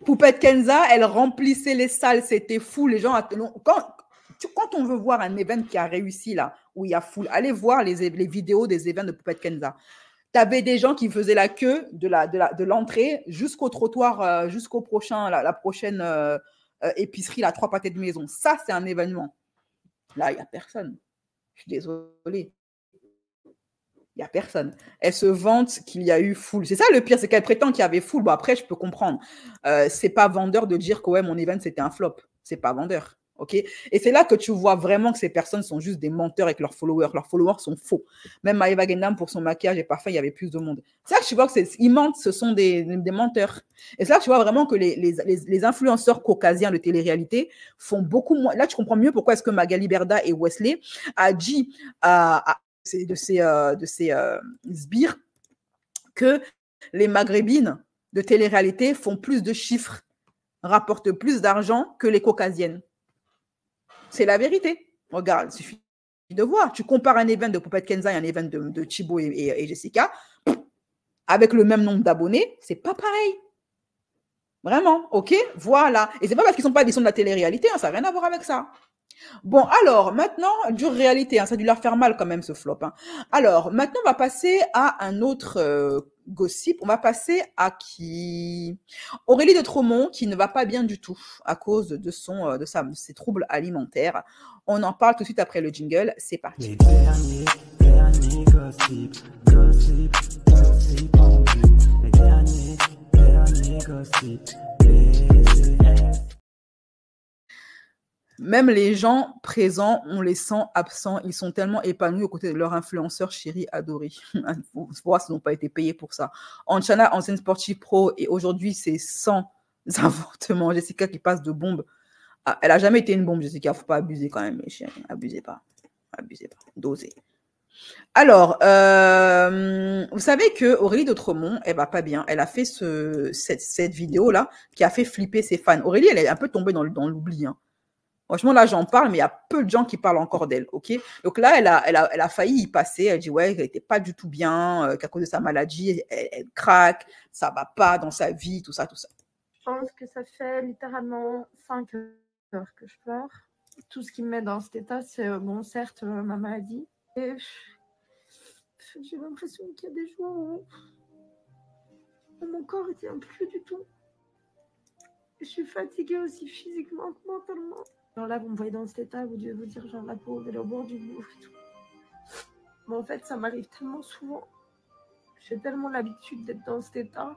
Poupette Kenza, elle remplissait les salles, c'était fou. Les gens, quand on veut voir un event qui a réussi là, où il y a full, allez voir les vidéos des events de Poupette Kenza. Tu avais des gens qui faisaient la queue de l'entrée jusqu'au trottoir, jusqu'au prochain, la prochaine épicerie, la 3 pâtés de maison. Ça, c'est un événement. Là, il n'y a personne. Je suis désolée. Il n'y a personne. Elle se vante qu'il y a eu full. C'est ça le pire, c'est qu'elle prétend qu'il y avait full. Bon, après, je peux comprendre. C'est pas vendeur de dire que ouais, mon event, c'était un flop. C'est pas vendeur. OK? Et c'est là que tu vois vraiment que ces personnes sont juste des menteurs avec leurs followers. Leurs followers sont faux. Même Maëva Gendam, pour son maquillage et parfum, il y avait plus de monde. C'est là que tu vois qu'ils mentent, ce sont des menteurs. Et c'est là que tu vois vraiment que les influenceurs caucasiens de télé-réalité font beaucoup moins. Là, tu comprends mieux pourquoi est-ce que Magali Berda et Wesley a dit de ces sbires que les maghrébines de télé-réalité font plus de chiffres, rapportent plus d'argent que les caucasiennes. C'est la vérité. Regarde, il suffit de voir. Tu compares un event de Poupette Kenza et un event de Chibo et Jessica, avec le même nombre d'abonnés, c'est pas pareil. Vraiment, ok? Voilà. Et c'est pas parce qu'ils sont pas des sons de la télé-réalité, hein, ça n'a rien à voir avec ça. Bon, alors, maintenant, dure réalité, hein, ça a dû leur faire mal quand même ce flop. Hein. Alors, maintenant, on va passer à un autre gossip. On va passer à qui? Aurélie de Tromont, qui ne va pas bien du tout à cause de ses troubles alimentaires. On en parle tout de suite après le jingle. C'est parti. Les derniers gossip en vue. Les derniers gossip. Même les gens présents, on les sent absents. Ils sont tellement épanouis aux côtés de leur influenceur chéri adoré. Pour voir s'ils n'ont pas été payés pour ça. Anchana, ancienne sportive pro, et aujourd'hui, c'est sans avortement. Jessica qui passe de bombe. Ah, elle n'a jamais été une bombe, Jessica. Il ne faut pas abuser quand même, mes chiens. Abusez pas. Abusez pas. Dosez. Alors, vous savez que Aurélie de Tromont, elle va pas bien. Elle a fait cette vidéo-là qui a fait flipper ses fans. Aurélie, elle est un peu tombée dans l'oubli, hein. Franchement, là, j'en parle, mais il y a peu de gens qui parlent encore d'elle, ok? Donc là, elle a failli y passer. Elle dit, ouais, qu'elle n'était pas du tout bien, qu'à cause de sa maladie, elle craque, ça va pas dans sa vie, tout ça, tout ça. Je pense que ça fait littéralement 5 heures que je pleure. Tout ce qui me met dans cet état, c'est, bon, certes, ma maladie. Et j'ai l'impression qu'il y a des jours où mon corps ne tient plus du tout. Je suis fatiguée aussi physiquement que mentalement. Genre là, vous me voyez dans cet état, vous devez vous dire, genre la peau, elle est au bord du gouffre et tout. Mais en fait, ça m'arrive tellement souvent. J'ai tellement l'habitude d'être dans cet état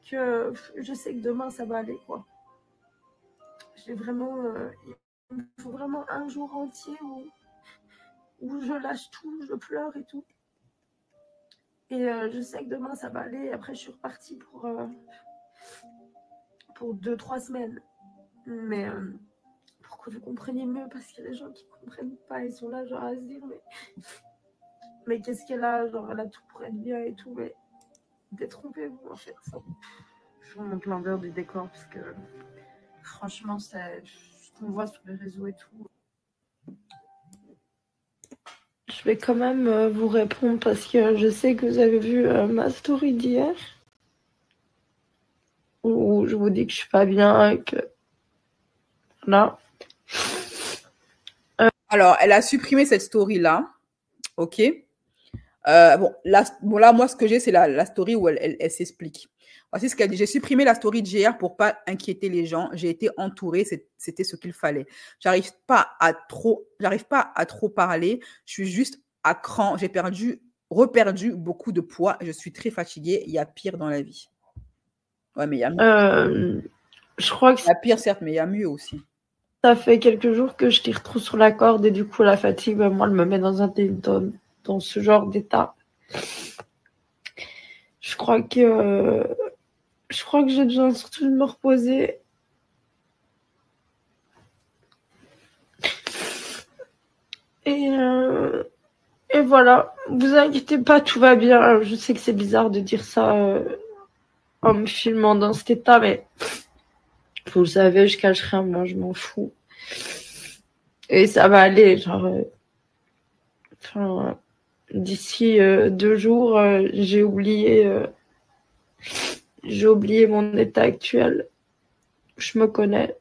que je sais que demain, ça va aller, quoi. J'ai vraiment... il me faut vraiment un jour entier où je lâche tout, je pleure et tout. Et je sais que demain, ça va aller. Après, je suis repartie pour 2-3 semaines. Mais pour que vous compreniez mieux, parce qu'il y a des gens qui ne comprennent pas, ils sont là genre à se dire, mais Mais qu'est-ce qu'elle a? Genre, elle a tout pour être bien et tout, mais détrompez-vous, en fait. Je vous montre l'envers du décor, parce que franchement, c'est ce qu'on voit sur les réseaux et tout. Je vais quand même vous répondre, parce que je sais que vous avez vu ma story d'hier, où je vous dis que je suis pas bien et que... Là. Alors, elle a supprimé cette story-là. OK. Bon, là, moi, ce que j'ai, c'est la story où elle s'explique. Voici ce qu'elle dit. J'ai supprimé la story de GR pour pas inquiéter les gens. J'ai été entourée. C'était ce qu'il fallait. J'arrive pas à trop parler. Je suis juste à cran. J'ai reperdu beaucoup de poids. Je suis très fatiguée. Il y a pire dans la vie. Ouais, mais il y a mieux. Je crois que il y a pire, certes, mais il y a mieux aussi. Ça fait quelques jours que je tire trop sur la corde et du coup, la fatigue, moi, elle me met dans ce genre d'état. Je crois que j'ai besoin surtout de me reposer. Et voilà, vous inquiétez pas, tout va bien. Je sais que c'est bizarre de dire ça en me filmant dans cet état, mais vous le savez, je cache rien, moi, je m'en fous. Et ça va aller, genre... d'ici 2 jours, j'ai oublié mon état actuel. Je me connais.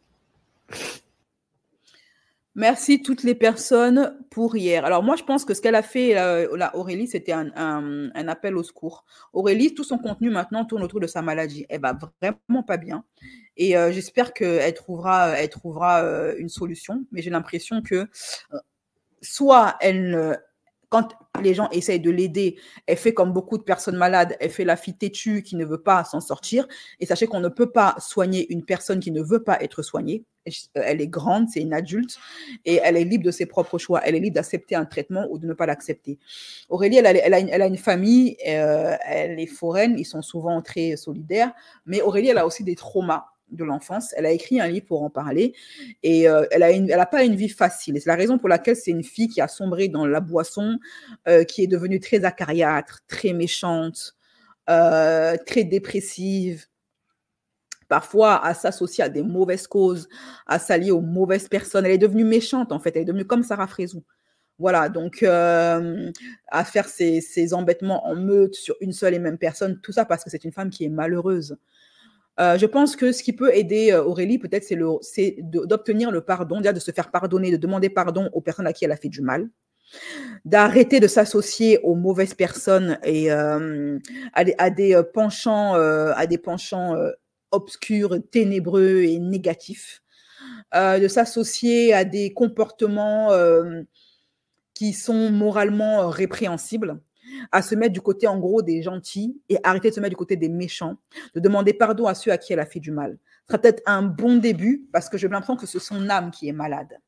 Merci toutes les personnes pour hier. Alors moi, je pense que ce qu'elle a fait, là, Aurélie, c'était un appel au secours. Aurélie, tout son contenu maintenant tourne autour de sa maladie. Elle va vraiment pas bien. Et j'espère qu'elle trouvera une solution. Mais j'ai l'impression que soit quand les gens essayent de l'aider, elle fait comme beaucoup de personnes malades, elle fait la fille têtue qui ne veut pas s'en sortir. Et sachez qu'on ne peut pas soigner une personne qui ne veut pas être soignée. Elle est grande, c'est une adulte et elle est libre de ses propres choix. Elle est libre d'accepter un traitement ou de ne pas l'accepter. Aurélie, elle a une famille, elle est foraine, ils sont souvent très solidaires, mais Aurélie, elle a aussi des traumas de l'enfance. Elle a écrit un livre pour en parler et elle a pas une vie facile. Et c'est la raison pour laquelle c'est une fille qui a sombré dans la boisson, qui est devenue très acariâtre, très méchante, très dépressive, parfois à s'associer à des mauvaises causes, à s'allier aux mauvaises personnes. Elle est devenue méchante, en fait. Elle est devenue comme Sarah Frézou. Voilà, donc à faire ses embêtements en meute sur une seule et même personne, tout ça parce que c'est une femme qui est malheureuse. Je pense que ce qui peut aider Aurélie, peut-être, c'est d'obtenir le pardon, de se faire pardonner, de demander pardon aux personnes à qui elle a fait du mal, d'arrêter de s'associer aux mauvaises personnes et à des penchants obscurs, ténébreux et négatifs, de s'associer à des comportements qui sont moralement répréhensibles, à se mettre du côté, en gros, des gentils et arrêter de se mettre du côté des méchants, de demander pardon à ceux à qui elle a fait du mal. Ce sera peut-être un bon début parce que j'ai l'impression que c'est son âme qui est malade.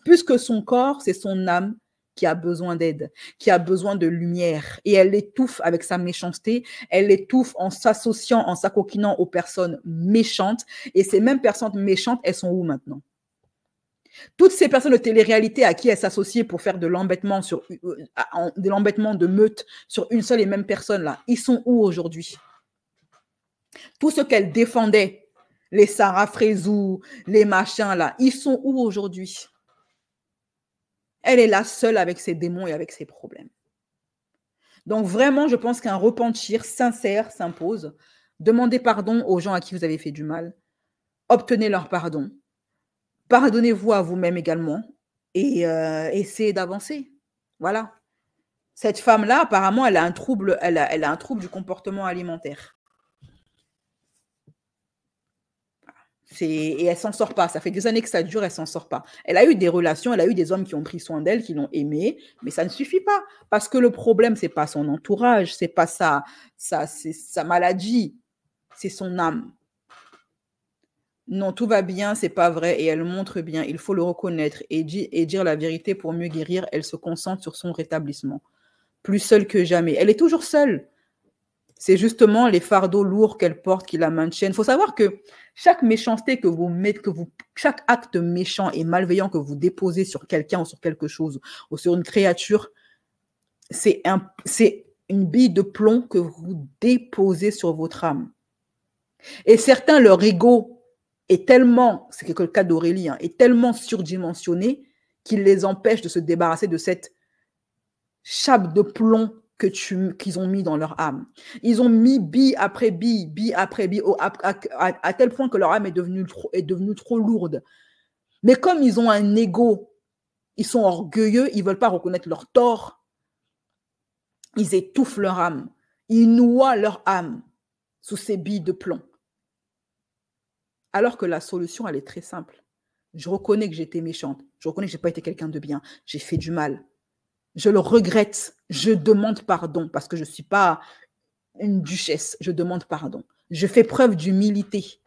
Plus que son corps, c'est son âme qui a besoin d'aide, qui a besoin de lumière. Et elle l'étouffe avec sa méchanceté, elle l'étouffe en s'associant, en s'acoquinant aux personnes méchantes. Et ces mêmes personnes méchantes, elles sont où maintenant? Toutes ces personnes de télé-réalité à qui elle s'associe pour faire de l'embêtement de meute sur une seule et même personne là, ils sont où aujourd'hui? Tout ce qu'elle défendait, les Sarah Frézou, les machins là, ils sont où aujourd'hui? Elle est là seule avec ses démons et avec ses problèmes. Donc vraiment, je pense qu'un repentir sincère s'impose. Demandez pardon aux gens à qui vous avez fait du mal. Obtenez leur pardon. Pardonnez-vous à vous-même également et essayez d'avancer. Voilà. Cette femme-là, apparemment, elle a un trouble du comportement alimentaire. Et elle s'en sort pas. Ça fait des années que ça dure, elle s'en sort pas. Elle a eu des relations, elle a eu des hommes qui ont pris soin d'elle, qui l'ont aimée, mais ça ne suffit pas. Parce que le problème, c'est pas son entourage, c'est pas sa maladie, c'est son âme. Non, tout va bien, c'est pas vrai et elle montre bien. Il faut le reconnaître et dire la vérité pour mieux guérir. Elle se concentre sur son rétablissement. Plus seule que jamais. Elle est toujours seule. C'est justement les fardeaux lourds qu'elle porte qui la maintiennent. Il faut savoir que chaque méchanceté chaque acte méchant et malveillant que vous déposez sur quelqu'un ou sur quelque chose ou sur une créature c'est une bille de plomb que vous déposez sur votre âme. Et certains, leur ego est tellement, c'est le cas d'Aurélie, hein, est tellement surdimensionné qu'il les empêche de se débarrasser de cette chape de plomb qu'ils ont mis dans leur âme. Ils ont mis bille après bille à tel point que leur âme est devenue trop lourde. Mais comme ils ont un ego, ils sont orgueilleux, ils ne veulent pas reconnaître leur tort, ils étouffent leur âme, ils noient leur âme sous ces billes de plomb. Alors que la solution, elle est très simple. Je reconnais que j'ai été méchante, je reconnais que je n'ai pas été quelqu'un de bien, j'ai fait du mal. Je le regrette, je demande pardon parce que je ne suis pas une duchesse, je demande pardon. Je fais preuve d'humilité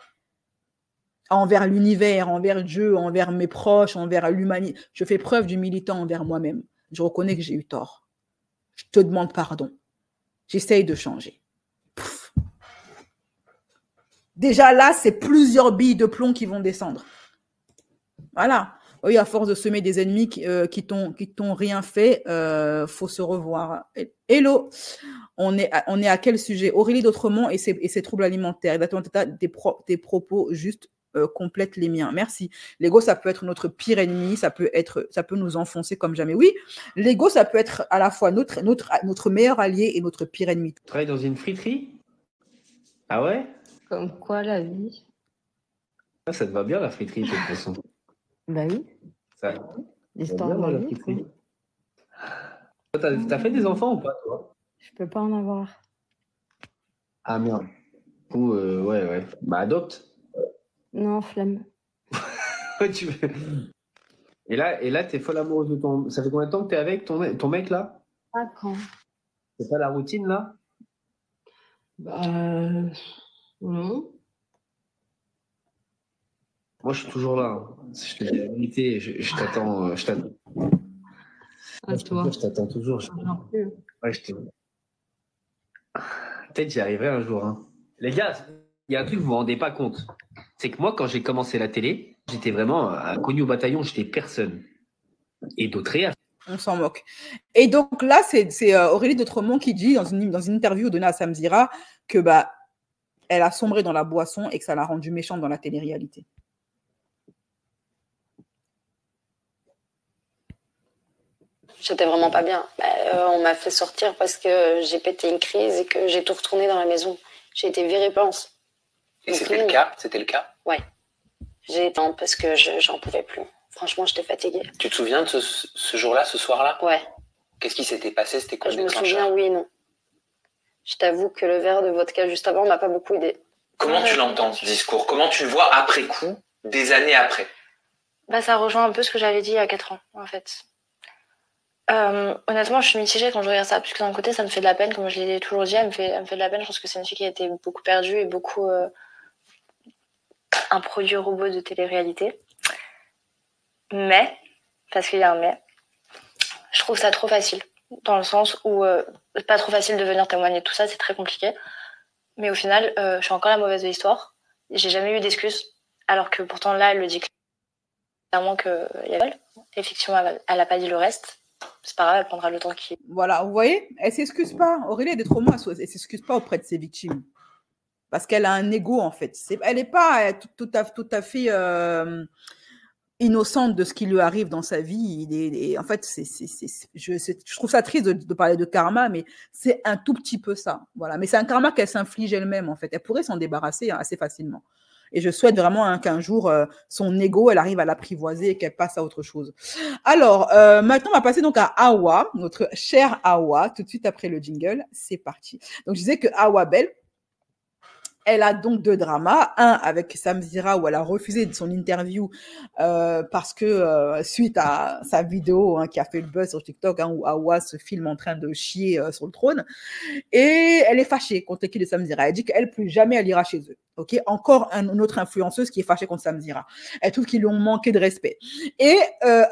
envers l'univers, envers Dieu, envers mes proches, envers l'humanité. Je fais preuve d'humilité envers moi-même. Je reconnais que j'ai eu tort. Je te demande pardon. J'essaye de changer. Pouf. Déjà là, c'est plusieurs billes de plomb qui vont descendre. Voilà. Oui, à force de semer des ennemis qui t'ont rien fait, faut se revoir. Hello, on est à quel sujet? Aurélie d'Autremont et ses troubles alimentaires. Exactement, tes propos juste complètent les miens. Merci. L'ego, ça peut être notre pire ennemi, ça peut nous enfoncer comme jamais. Oui, l'ego, ça peut être à la fois notre meilleur allié et notre pire ennemi. Tu travailles dans une friterie? Ah ouais? Comme quoi la vie? Ah, ça te va bien la friterie, de toute façon. Bah oui. L'histoire de la friterie. T'as fait des enfants ou pas, toi? Je peux pas en avoir. Ah merde. Ou ouais. Bah adopte. Non, flemme. Tu veux... Et là, t'es folle amoureuse de ton... Ça fait combien de temps que t'es avec ton mec, là? 5 ans. C'est pas la routine, là? Bah... non. Moi, je suis toujours là. Hein. Je te dis la vérité, je t'attends. À toi. Je t'attends toujours. Ouais, peut-être j'y arriverai un jour. Hein. Les gars, il y a un truc que vous vous rendez pas compte. C'est que moi, quand j'ai commencé la télé, j'étais vraiment inconnu au bataillon, j'étais personne. Et d'autres réels. On s'en moque. Et donc là, c'est Aurélie d'Autremont qui dit dans une interview donnée à Samzira que elle a sombré dans la boisson et que ça l'a rendue méchante dans la télé-réalité. J'étais vraiment pas bien. On m'a fait sortir parce que j'ai pété une crise et que j'ai tout retourné dans la maison. J'ai été virée pense. Et c'était le cas? C'était le cas? Ouais. J'ai été parce que j'en pouvais plus. Franchement, j'étais fatiguée. Tu te souviens de ce jour-là, ce soir-là? Ouais. Qu'est-ce qui s'était passé? C'était quoi Je le me déclencheur? souviens, oui et non. Je t'avoue que le verre de vodka juste avant m'a pas beaucoup aidé. Comment tu l'entends, ce discours? Comment tu le vois après coup, des années après? Ça rejoint un peu ce que j'avais dit il y a 4 ans, en fait. Honnêtement, je suis mitigée quand je regarde ça, parce que d'un côté, ça me fait de la peine, comme je l'ai toujours dit, elle me fait de la peine. Je pense que c'est une fille qui a été beaucoup perdue et beaucoup un produit robot de télé-réalité. Mais, parce qu'il y a un mais, je trouve ça trop facile, dans le sens où c'est pas trop facile de venir témoigner de tout ça, c'est très compliqué. Mais au final, je suis encore la mauvaise de l'histoire. J'ai jamais eu d'excuses, alors que pourtant là, elle le dit clairement qu'il y a elle. Effectivement, elle a pas dit le reste. C'est pas grave, elle prendra le temps qui... Voilà, vous voyez, elle ne s'excuse pas. Aurélie d'Autremont, elle ne s'excuse pas auprès de ses victimes. Parce qu'elle a un ego, en fait. Elle n'est pas tout à fait innocente de ce qui lui arrive dans sa vie. En fait, je trouve ça triste de parler de karma, mais c'est un tout petit peu ça. Voilà. Mais c'est un karma qu'elle s'inflige elle-même, en fait. Elle pourrait s'en débarrasser assez facilement. Et je souhaite vraiment qu'un jour, son ego, elle arrive à l'apprivoiser et qu'elle passe à autre chose. Alors, maintenant, on va passer donc à Awa, notre chère Awa, tout de suite après le jingle. C'est parti. Donc, je disais que Awa Bell, elle a donc 2 dramas. Un avec Samzira où elle a refusé son interview parce que suite à sa vidéo qui a fait le buzz sur TikTok où Awa se filme en train de chier sur le trône. Et elle est fâchée contre l'équipe de Samzira. Elle dit qu'elle, plus jamais, elle ira chez eux. Okay, encore une autre influenceuse qui est fâchée contre Samzira. Elle trouve qu'ils lui ont manqué de respect. Et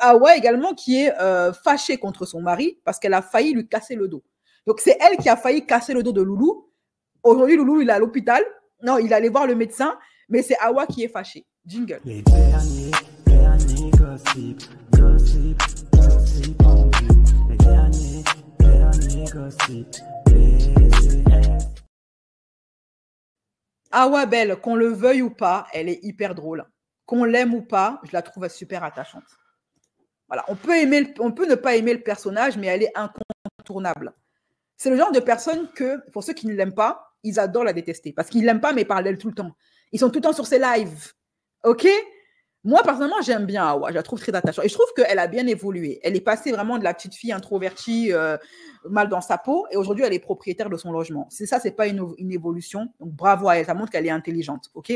Awa également qui est fâchée contre son mari parce qu'elle a failli lui casser le dos. Donc c'est elle qui a failli casser le dos de Loulou. Aujourd'hui, Loulou, il est à l'hôpital. Non, il allait voir le médecin, mais c'est Awa qui est fâchée. Jingle. Les derniers gossip en vue. Les derniers Awa Belle, qu'on le veuille ou pas, elle est hyper drôle. Qu'on l'aime ou pas, je la trouve super attachante. Voilà, on peut ne pas aimer le personnage, mais elle est incontournable. C'est le genre de personne que, pour ceux qui ne l'aiment pas, ils adorent la détester. Parce qu'ils ne l'aiment pas, mais ils parlent d'elle tout le temps. Ils sont tout le temps sur ses lives. OK? Moi, personnellement, j'aime bien Awa. Je la trouve très attachante. Et je trouve qu'elle a bien évolué. Elle est passée vraiment de la petite fille introvertie, mal dans sa peau. Et aujourd'hui, elle est propriétaire de son logement. C'est ça, c'est pas une évolution. Donc, bravo à elle. Ça montre qu'elle est intelligente. OK?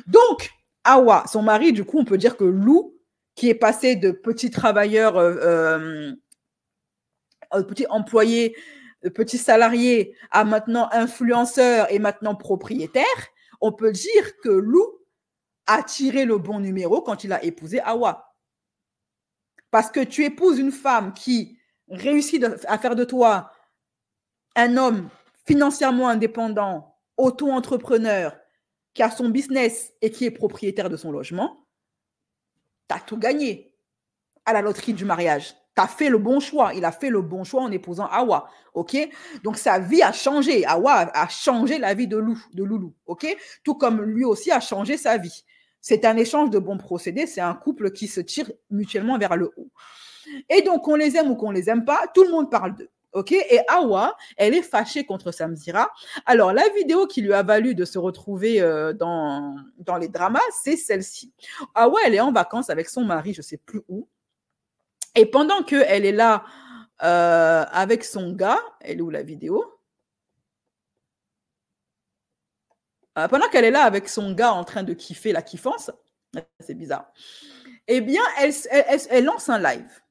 Donc, Awa, son mari, du coup, on peut dire que Lou, qui est passé de petit travailleur, petit employé, petit salarié, à maintenant influenceur et maintenant propriétaire, on peut dire que Lou a tiré le bon numéro quand il a épousé Awa. Parce que tu épouses une femme qui réussit à faire de toi un homme financièrement indépendant, auto-entrepreneur, qui a son business et qui est propriétaire de son logement, tu as tout gagné à la loterie du mariage. Tu as fait le bon choix. Il a fait le bon choix en épousant Awa. OK? Donc, sa vie a changé. Awa a changé la vie de Loulou. OK? Tout comme lui aussi a changé sa vie. C'est un échange de bons procédés. C'est un couple qui se tire mutuellement vers le haut. Et donc, qu'on les aime ou qu'on les aime pas, tout le monde parle d'eux. OK? Et Awa, elle est fâchée contre Samzira. Alors, la vidéo qui lui a valu de se retrouver dans les dramas, c'est celle-ci. Awa, elle est en vacances avec son mari, je ne sais plus où. Et pendant qu'elle est là avec son gars, elle est où la vidéo? Pendant qu'elle est là avec son gars en train de kiffer la kiffance, c'est bizarre, eh bien, elle lance un live.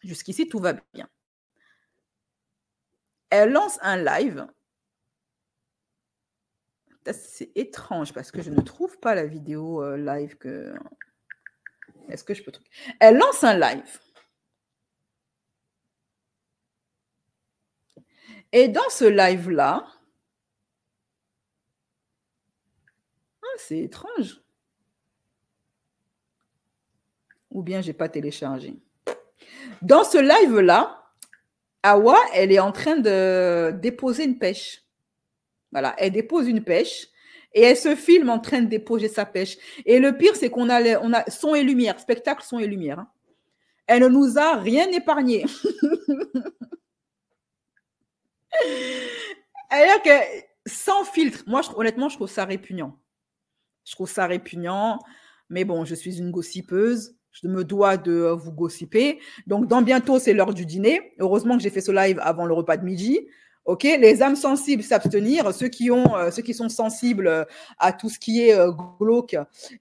Jusqu'ici, tout va bien. Elle lance un live. C'est étrange parce que je ne trouve pas la vidéo live que... Est-ce que je peux... Elle lance un live. Et dans ce live-là, c'est étrange. Ou bien je n'ai pas téléchargé. Dans ce live-là, Awa, elle est en train de déposer une pêche. Voilà, elle dépose une pêche et elle se filme en train de déposer sa pêche. Et le pire, c'est qu'on a son et lumière, spectacle son et lumière. Hein. Elle ne nous a rien épargné. Alors que sans filtre, moi, honnêtement, je trouve ça répugnant. Je trouve ça répugnant, mais bon, je suis une gossipeuse. Je me dois de vous gossiper. Donc, dans bientôt, c'est l'heure du dîner. Heureusement que j'ai fait ce live avant le repas de midi. OK, les âmes sensibles s'abstenir. Ceux qui sont sensibles à tout ce qui est glauque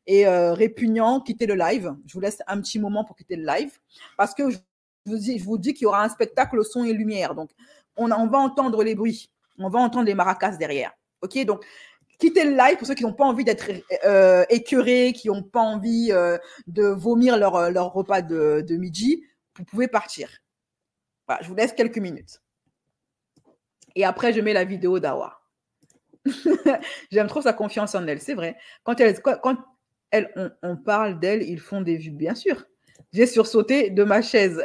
et répugnant, quittez le live. Je vous laisse un petit moment pour quitter le live. Parce que je vous dis qu'il y aura un spectacle son et lumière. Donc, on va entendre les bruits. On va entendre les maracas derrière. OK, donc, quittez le live pour ceux qui n'ont pas envie d'être écœurés, qui n'ont pas envie de vomir leur repas de midi. Vous pouvez partir. Voilà, je vous laisse quelques minutes. Et après, je mets la vidéo d'Awa. J'aime trop sa confiance en elle, c'est vrai. Quand on parle d'elle, ils font des vues, bien sûr. J'ai sursauté de ma chaise.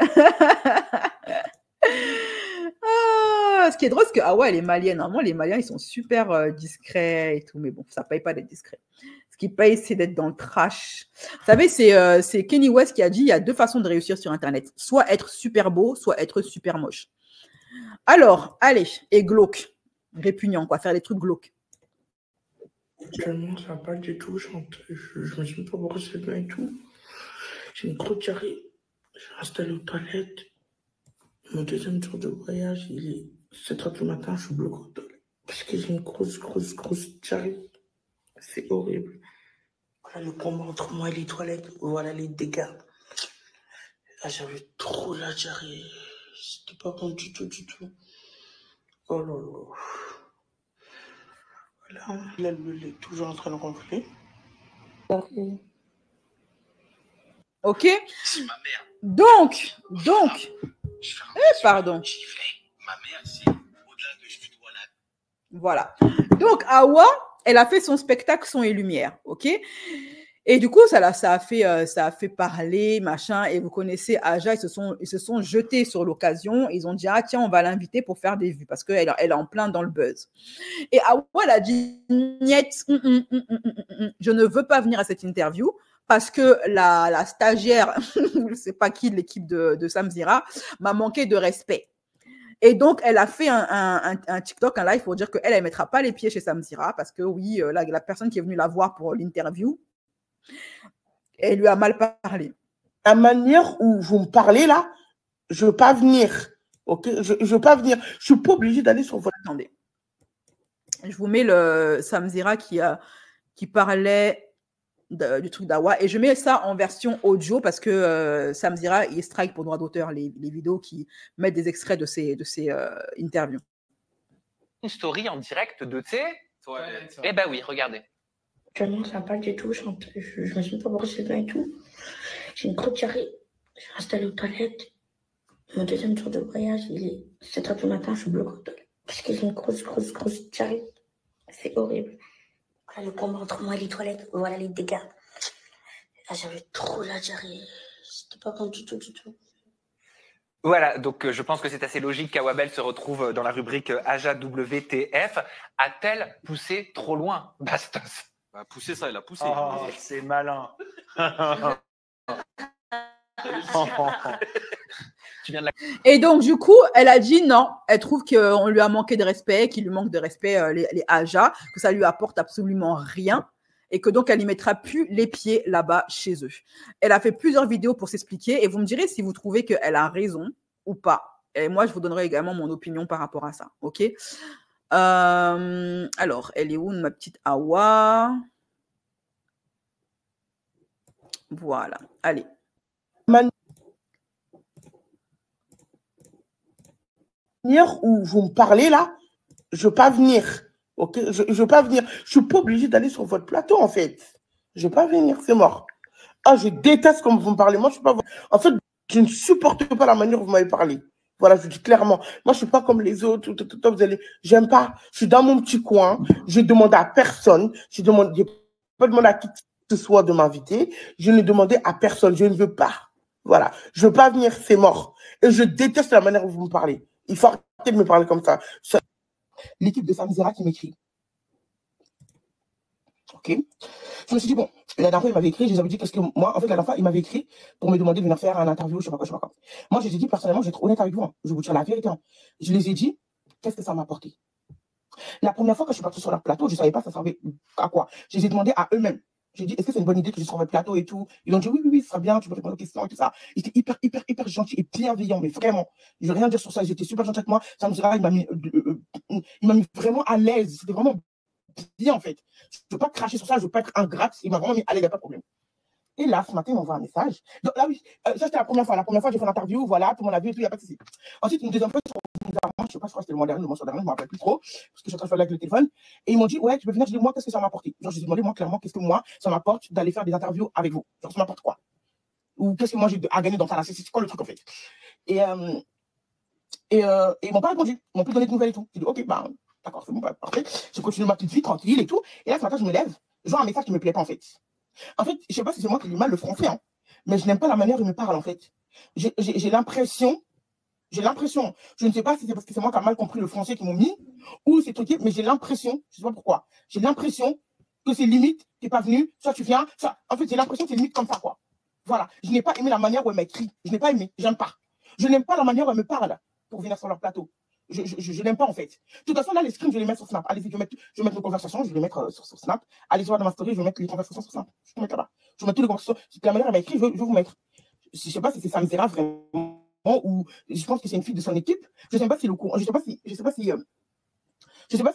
Ce qui est drôle, c'est que Awa, elle est malienne. Normalement, les Maliens, ils sont super discrets et tout. Mais bon, ça ne paye pas d'être discret. Ce qui paye, c'est d'être dans le trash. Vous savez, c'est Kenny West qui a dit, il y a deux façons de réussir sur Internet. Soit être super beau, soit être super moche. Alors, allez, et glauque. Répugnant, quoi. Faire des trucs glauques. Actuellement, ça va pas du tout. Je me suis pas brossé bien et tout. J'ai une grosse diarrhée. Je suis installé aux toilettes. Mon deuxième jour de voyage, il est 7h du matin, je suis bloqué aux toilettes. Parce que j'ai une grosse diarrhée. C'est horrible. Voilà le combat entre moi et les toilettes. Voilà les dégâts. Là, j'avais trop la diarrhée. C'était pas bon du tout. Oh là là. Voilà. Là, elle est toujours en train de ronfler. OK. Donc. Pardon. Ma mère, c'est au-delà de je dois la... Voilà. Donc, Awa, elle a fait son spectacle son et lumière. OK. Et du coup, ça a fait parler, machin. Et vous connaissez Aja, ils se sont jetés sur l'occasion. Ils ont dit, ah tiens, on va l'inviter pour faire des vues parce qu'elle est en plein dans le buzz. Et Awa, elle a dit, niet, je ne veux pas venir à cette interview parce que la stagiaire, je ne sais pas qui de l'équipe de Samzira, m'a manqué de respect. Et donc, elle a fait un TikTok, un live pour dire qu'elle ne mettra pas les pieds chez Samzira parce que oui, la personne qui est venue la voir pour l'interview, elle lui a mal parlé. La manière où vous me parlez là, je ne veux pas venir. Ok, je ne veux pas venir. Je ne suis pas obligée d'aller sur votre... Attendez. Je vous mets le Samzira qui parlait du truc d'Awa. Et je mets ça en version audio parce que Samzira, il strike pour droit d'auteur les vidéos qui mettent des extraits de ces interviews. Une story en direct de thé. Eh ben oui, regardez. Actuellement, ça va pas du tout. Je me suis pas brossé les dents et tout. J'ai une grosse diarrhée. Je suis installée aux toilettes. Mon deuxième jour de voyage, il est 7h du matin, je suis bloquée aux toilettes. Parce que j'ai une grosse diarrhée. C'est horrible. Voilà le combat entre moi et les toilettes. Voilà les dégâts. Là, j'avais trop la diarrhée. C'était pas bon du tout. Voilà, donc je pense que c'est assez logique qu'Awabel se retrouve dans la rubrique Aja WTF. A-t-elle poussé trop loin, Bastos? Poussé ça, il a poussé. Oh, c'est malin. Et donc, du coup, elle a dit non. Elle trouve qu'on lui a manqué de respect, qu'il lui manque de respect les Aja, que ça lui apporte absolument rien et que donc elle n'y mettra plus les pieds là-bas chez eux. Elle a fait plusieurs vidéos pour s'expliquer et vous me direz si vous trouvez qu'elle a raison ou pas. Et moi, je vous donnerai également mon opinion par rapport à ça. OK? Alors, elle est où, ma petite Awa? Voilà. Allez. Manière où vous me parlez là, je ne veux pas venir. Ok, je veux pas venir. Je ne suis pas obligée d'aller sur votre plateau en fait. Je ne veux pas venir, c'est mort. Ah, je déteste comme vous me parlez. Moi, je suis pas. En fait, je ne supporte pas la manière où vous m'avez parlé. Voilà, je vous dis clairement. Moi, je ne suis pas comme les autres. Vous allez. J'aime pas. Je suis dans mon petit coin. Je demande à personne. Je n'ai pas demandé à qui que ce soit de m'inviter. Je ne demandais à personne. Je ne veux pas. Voilà. Je ne veux pas venir, c'est mort. Et je déteste la manière où vous me parlez. Il faut arrêter de me parler comme ça. L'équipe de Samzira qui m'écrit. Ok. Je me suis dit, bon, la dernière fois, il m'avait écrit, je les avais dit, qu'est-ce que moi, en fait, la dernière fois, il m'avait écrit pour me demander de venir faire un interview, je sais pas quoi. Moi, je les ai dit, personnellement, je vais être honnête avec vous, hein. Je vous dis la vérité. Hein. Je les ai dit, qu'est-ce que ça m'a apporté? La première fois que je suis partie sur leur plateau, je ne savais pas ça servait à quoi. Je les ai demandé à eux-mêmes. J'ai dit, est-ce que c'est une bonne idée que je sois sur votre plateau et tout? Ils ont dit, oui, ça sera bien, tu peux répondre aux questions et tout ça. Ils étaient hyper gentils et bienveillants, mais vraiment. Je ne veux rien dire sur ça, ils étaient super gentils avec moi. Ça me dira, il m'a mis vraiment à l'aise. C'était vraiment bien, en fait. Je ne veux pas cracher sur ça, je ne veux pas être ingrate. Il m'a vraiment mis à l'aise, il n'y a pas de problème. Et là, ce matin, il m'envoie un message. Donc là, oui, ça, c'était la première fois. La première fois, j'ai fait l'interview, voilà, tout le monde a vu et tout, il n'y a pas de souci. Ensuite, une deuxième fois, je ne sais pas, je crois que c'était le mois dernier, le mois dernier, je ne me rappelle plus trop, parce que je suis en train de faire avec le téléphone. Et ils m'ont dit, ouais, tu peux venir. Je dis, moi, qu'est-ce que ça m'a apporté? Genre, je ai demandé, moi, clairement, qu'est-ce que moi, ça m'apporte d'aller faire des interviews avec vous? Genre, ça m'apporte quoi? Ou qu'est-ce que moi, j'ai à gagner dans ça? C'est quoi le truc, en fait? Et ils ne m'ont pas répondu. Ils m'ont plus donné de nouvelles et tout. J'ai dit, ok, bah, d'accord, c'est bon, bah, parfait. Je continue ma petite vie tranquille et tout. Et là, ce matin, je me lève, je vois un message qui ne me plaît pas, en fait. En fait, je ne sais pas si c'est moi qui lis mal le français, hein, mais je n'aime pas la manière dont il me parle, en fait. J'ai l'impression, je ne sais pas si c'est parce que c'est moi qui ai mal compris le français qu'ils m'ont mis, ou c'est truqué, mais j'ai l'impression, je ne sais pas pourquoi, j'ai l'impression que c'est limite, tu n'es pas venu, soit tu viens, soit... En fait, j'ai l'impression que c'est limite comme ça, quoi. Voilà, je n'ai pas aimé la manière où elle m'écrit, je n'ai pas aimé, j'aime pas. Je n'aime pas la manière où elle me parle pour venir sur leur plateau. Je n'aime pas, en fait. De toute façon, là, les screens, je vais les mettre sur Snap. Allez-y, je vais mettre nos conversations, je vais les mettre sur Snap. Allez voir dans ma story, je vais mettre les conversations sur Snap. Je vais mettre là-bas. Je vais mettre toutes les conversations. La manière elle m'a écrit, je vais vous mettre. Je ne sais pas si c'est Samzira vraiment ou je pense que c'est une fille de son équipe. Je ne sais pas si le courant. Je sais pas si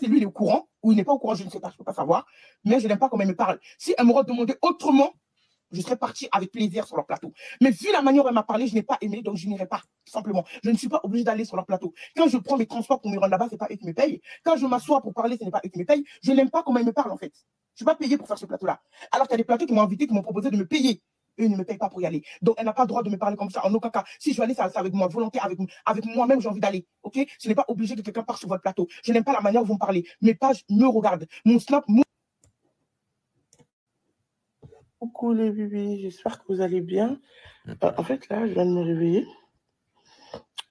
lui il est au courant ou il n'est pas au courant, je ne sais pas, je ne peux pas savoir. Mais je n'aime pas comment elle me parle. Si elle m'aurait demandé autrement, je serais partie avec plaisir sur leur plateau. Mais vu la manière dont elle m'a parlé, je n'ai pas aimé, donc je n'irai pas, tout simplement. Je ne suis pas obligée d'aller sur leur plateau. Quand je prends mes transports pour me rendre là-bas, ce n'est pas eux qui me payent. Quand je m'assois pour parler, ce n'est pas eux qui me payent. Je n'aime pas comment elle me parle, en fait. Je ne suis pas payée pour faire ce plateau-là. Alors qu'il y a des plateaux qui m'ont invité, qui m'ont proposé de me payer. Eux ne me payent pas pour y aller. Donc, elle n'a pas le droit de me parler comme ça, en aucun cas. Si je veux aller, c'est avec ma volonté, avec moi-même, j'ai envie d'aller. Ok? Ce n'est pas obligé que quelqu'un parte sur votre plateau. Je n'aime pas la manière dont vous me parlez. Mes pages me regardent. Mon Snap, Coucou les bébés, j'espère que vous allez bien. En fait, là, je viens de me réveiller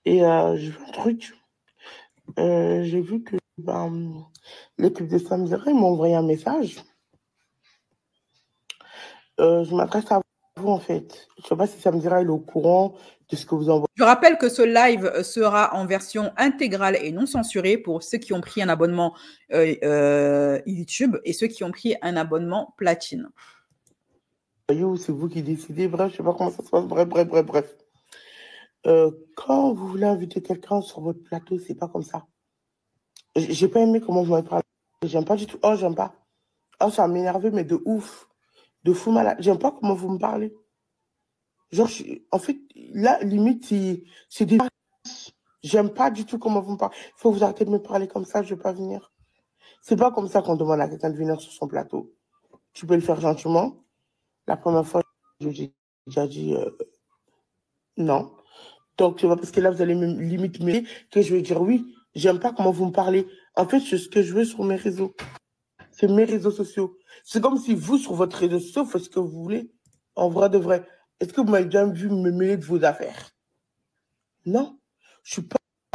et j'ai vu un truc. J'ai vu que l'équipe de Samzira, ils m'ont envoyé un message. Je m'adresse à vous, en fait. Je ne sais pas si Samzira est au courant de ce que vous envoyez. Je rappelle que ce live sera en version intégrale et non censurée pour ceux qui ont pris un abonnement YouTube et ceux qui ont pris un abonnement platine. C'est vous qui décidez. Bref, je ne sais pas comment ça se passe. Bref. Quand vous voulez inviter quelqu'un sur votre plateau, c'est pas comme ça. J'ai pas aimé comment vous m'avez parlé. J'aime pas du tout. Oh, j'aime pas. Oh, ça m'énerve, mais de ouf. De fou malade. J'aime pas comment vous me parlez. Genre, en fait, là, limite, c'est des... J'aime pas du tout comment vous me parlez. Il faut que vous arrêtez de me parler comme ça, je vais pas venir. C'est pas comme ça qu'on demande à quelqu'un de venir sur son plateau. Tu peux le faire gentiment. La première fois, j'ai déjà dit non. Donc, c'est pas parce que là, vous allez me limite mêler que je vais dire oui. J'aime pas comment vous me parlez. En fait, c'est ce que je veux sur mes réseaux. C'est mes réseaux sociaux. C'est comme si vous, sur votre réseau social, faites ce que vous voulez. En vrai de vrai. Est-ce que vous m'avez déjà vu me mêler de vos affaires? Non. Je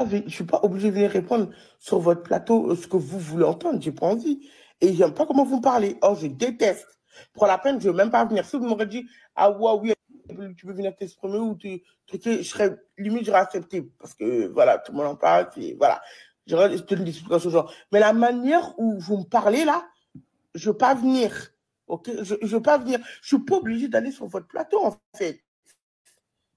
ne suis pas obligée de venir répondre sur votre plateau ce que vous voulez entendre. J'ai pas envie. Et j'aime pas comment vous me parlez. Oh, je déteste. Pour la peine, je ne veux même pas venir. Si vous m'aurez dit, ah ouais, oui, tu peux venir t'exprimer ou je serais limite, j'aurais accepté. Parce que voilà, tout le monde en parle. Et voilà. J'aurais une explication genre. Mais la manière où vous me parlez là, je ne veux pas venir. Ok, je ne veux pas venir. Je ne suis pas obligée d'aller sur votre plateau, en fait.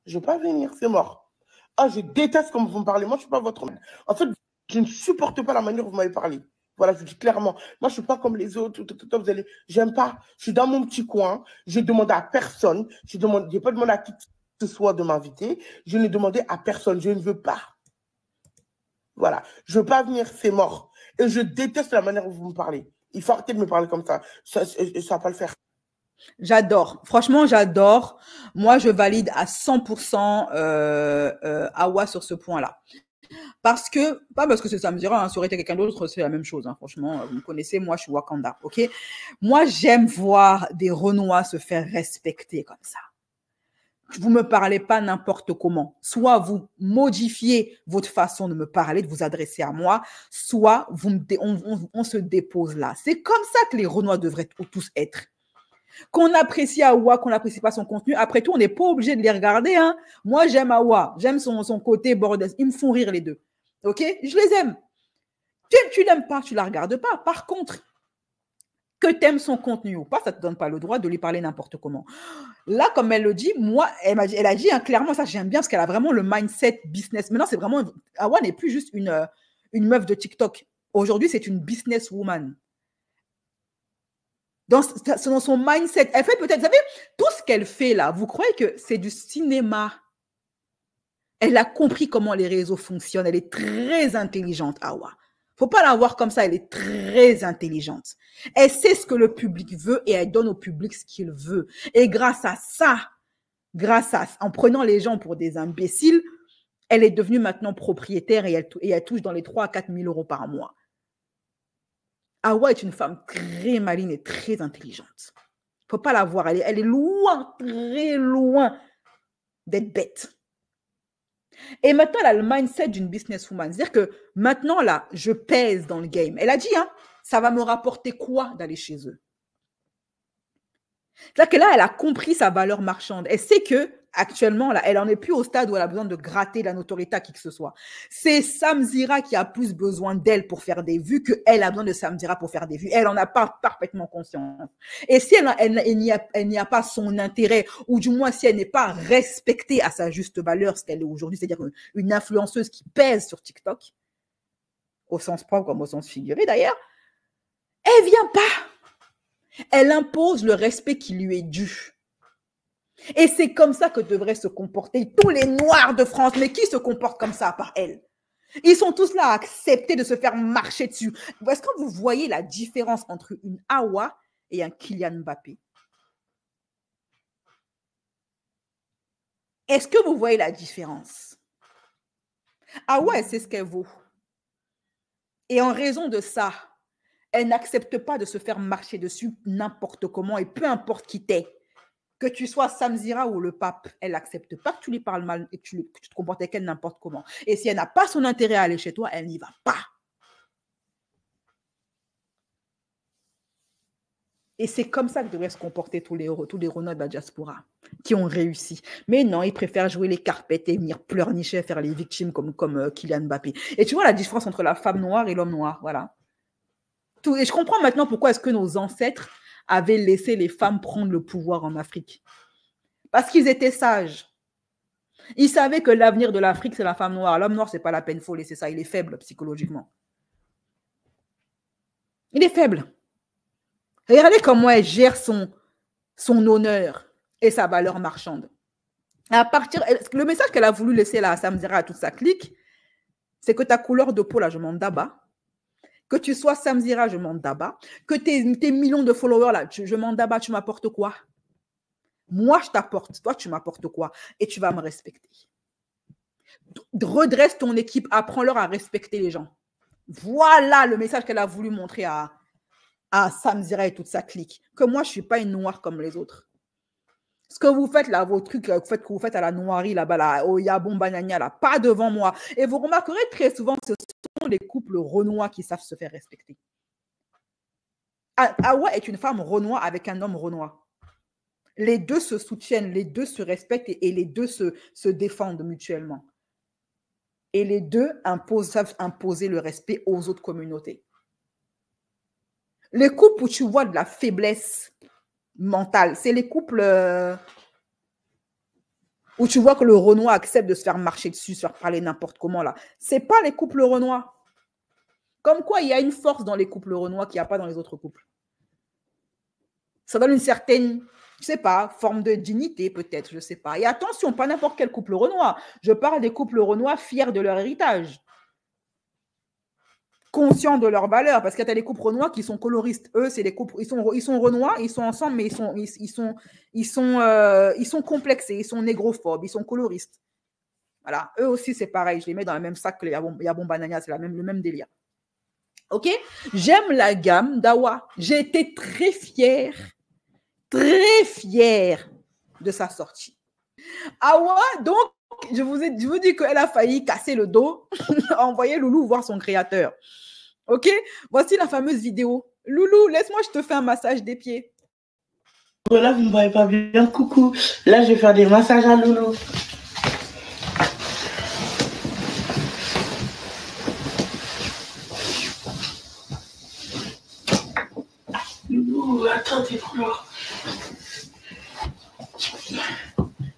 Je ne veux pas venir, c'est mort. Ah, je déteste comme vous me parlez. Moi, je ne suis pas votre mère. En fait, je ne supporte pas la manière dont vous m'avez parlé. Voilà, je vous dis clairement. Moi, je ne suis pas comme les autres. Vous allez... J'aime pas. Je suis dans mon petit coin. Je demande à personne. Je n'ai pas demandé à qui que ce soit de m'inviter. Je n'ai demandé à personne. Je ne veux pas. Voilà. Je ne veux pas venir, c'est mort. Et je déteste la manière dont vous me parlez. Il faut arrêter de me parler comme ça. Ça ne va pas le faire. J'adore. Franchement, j'adore. Moi, je valide à 100% Awa sur ce point-là. Pas parce que c'est Samzira, hein, ça aurait été quelqu'un d'autre, c'est la même chose. Hein, franchement, vous me connaissez, moi, je suis Wakanda. Ok. Moi, j'aime voir des Renois se faire respecter comme ça. Vous ne me parlez pas n'importe comment. Soit vous modifiez votre façon de me parler, de vous adresser à moi, soit on se dépose là. C'est comme ça que les Renois devraient tous être. Qu'on apprécie Awa, qu'on n'apprécie pas son contenu, après tout, on n'est pas obligé de les regarder. Hein. Moi, j'aime Awa, j'aime son côté bordel. Ils me font rire les deux. Ok? Je les aime. Tu l'aimes pas, tu la regardes pas. Par contre, que tu aimes son contenu ou pas, ça ne te donne pas le droit de lui parler n'importe comment. Là, comme elle le dit, moi, elle a dit hein, clairement, ça j'aime bien parce qu'elle a vraiment le mindset business. Maintenant, c'est vraiment, Awa n'est plus juste une meuf de TikTok. Aujourd'hui, c'est une businesswoman. Dans son mindset, elle fait peut-être, vous savez, tout ce qu'elle fait là, vous croyez que c'est du cinéma? Elle a compris comment les réseaux fonctionnent. Elle est très intelligente, Awa. Faut pas la voir comme ça, elle est très intelligente. Elle sait ce que le public veut et elle donne au public ce qu'il veut. Et grâce à ça, en prenant les gens pour des imbéciles, elle est devenue maintenant propriétaire et elle touche dans les 3 à 4 000 euros par mois. Awa est une femme très maligne et très intelligente. Faut pas la voir, elle est loin, très loin d'être bête. Et maintenant, elle a le mindset d'une businesswoman. C'est-à-dire que maintenant, là, je pèse dans le game. Elle a dit, hein, ça va me rapporter quoi d'aller chez eux? C'est-à-dire que là, elle a compris sa valeur marchande. Elle sait que actuellement, là, elle n'en est plus au stade où elle a besoin de gratter la notoriété à qui que ce soit. C'est Samzira qui a plus besoin d'elle pour faire des vues qu'elle a besoin de Samzira pour faire des vues. Elle en a pas parfaitement conscience. Et si elle n'y a pas son intérêt, ou du moins si elle n'est pas respectée à sa juste valeur, ce qu'elle est aujourd'hui, c'est-à-dire une influenceuse qui pèse sur TikTok, au sens propre comme au sens figuré d'ailleurs, elle ne vient pas. Elle impose le respect qui lui est dû. Et c'est comme ça que devraient se comporter tous les Noirs de France. Mais qui se comporte comme ça à part elle? Ils sont tous là à accepter de se faire marcher dessus. Est-ce que vous voyez la différence entre une Awa et un Kylian Mbappé? Est-ce que vous voyez la différence? Awa, elle sait ce qu'elle vaut. Et en raison de ça, elle n'accepte pas de se faire marcher dessus n'importe comment et peu importe qui t'es. Que tu sois Samzira ou le pape, elle n'accepte pas que tu lui parles mal et que tu te comportes avec elle n'importe comment. Et si elle n'a pas son intérêt à aller chez toi, elle n'y va pas. Et c'est comme ça que devraient se comporter tous les Renois de la diaspora qui ont réussi. Mais non, ils préfèrent jouer les carpettes et venir pleurnicher, faire les victimes comme Kylian Mbappé. Et tu vois la différence entre la femme noire et l'homme noir, voilà. Et je comprends maintenant pourquoi est-ce que nos ancêtres avaient laissé les femmes prendre le pouvoir en Afrique. Parce qu'ils étaient sages. Ils savaient que l'avenir de l'Afrique, c'est la femme noire. L'homme noir, c'est pas la peine, faut laisser ça. Il est faible psychologiquement. Il est faible. Regardez comment elle gère son honneur et sa valeur marchande. Le message qu'elle a voulu laisser là à Samzira, à toute sa clique, c'est que ta couleur de peau, là, je m'en d'abat. Que tu sois Samzira, je m'en d'abat. Que tes millions de followers, là, je m'en d'abat, tu m'apportes quoi? Moi, je t'apporte. Toi, tu m'apportes quoi? Et tu vas me respecter. Redresse ton équipe, apprends-leur à respecter les gens. Voilà le message qu'elle a voulu montrer à Samzira et toute sa clique. Que moi, je ne suis pas une noire comme les autres. Ce que vous faites là, vos trucs que vous faites à la noirie là-bas, là, au Yabon Banania, là, pas devant moi. Et vous remarquerez très souvent, ce sont les couples renois qui savent se faire respecter. Awa est une femme renois avec un homme renois. Les deux se soutiennent, les deux se respectent et les deux se défendent mutuellement. Et les deux savent imposer le respect aux autres communautés. Les couples où tu vois de la faiblesse mentale, c'est les couples où tu vois que le Renoir accepte de se faire marcher dessus, se faire parler n'importe comment là. C'est pas les couples Renois. Comme quoi, il y a une force dans les couples Renois qu'il n'y a pas dans les autres couples. Ça donne une certaine, je sais pas, forme de dignité peut-être, je sais pas. Et attention, pas n'importe quel couple Renoir. Je parle des couples Renois fiers de leur héritage. Conscients de leurs valeurs, parce qu'il y a des couples renois qui sont coloristes. Eux, c'est des couples, ils sont renois, ils sont ensemble, mais ils sont complexés, ils sont négrophobes, ils sont coloristes. Voilà, eux aussi, c'est pareil. Je les mets dans le même sac que les Yabon Banania, c'est le même délire. Ok? J'aime la gamme d'Awa. J'ai été très fière de sa sortie. Awa, donc, je vous dis qu'elle a failli casser le dos, envoyer Loulou voir son créateur. Ok? Voici la fameuse vidéo. Loulou, laisse-moi, je te fais un massage des pieds. Là, vous ne me voyez pas bien. Coucou. Là, je vais faire des massages à Loulou. Loulou, attends, t'es trop loin.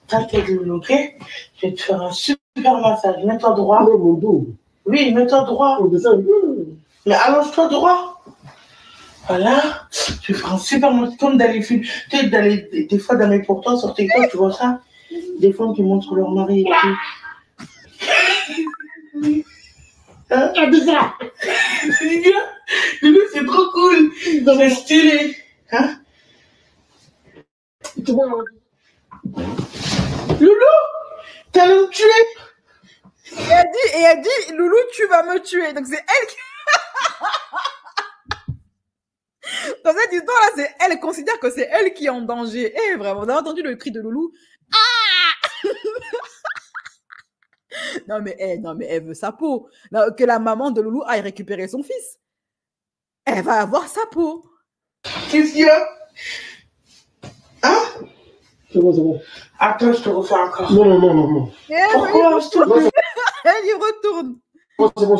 T'inquiète, Loulou, ok? Je vais te faire un super massage. Mets-toi droit. Non, mon dos. Oui, mets-toi droit. Mais allonge-toi droit. Voilà. Je vais faire un super massage. Comme dans les films. Tu sais, des fois, dans mes pourtours, sur TikTok, tu vois ça? Des femmes qui montrent leur mari et tout. Hein? Loulou, c'est trop cool. C'est stylé. Hein? Loulou, t'allais me tuer. Et elle dit, Loulou, tu vas me tuer. Donc c'est elle qui... Dans cette histoire-là, c'est elle considère que c'est elle qui est en danger. Et vraiment, vous avez entendu le cri de Loulou? Ah. Non, mais elle veut sa peau. Non, que la maman de Loulou aille récupérer son fils. Elle va avoir sa peau. Qu'est-ce qu'il y a? Hein? C'est bon. Attends, je te refais encore. Non. Pourquoi? Elle y retourne. C'est bon.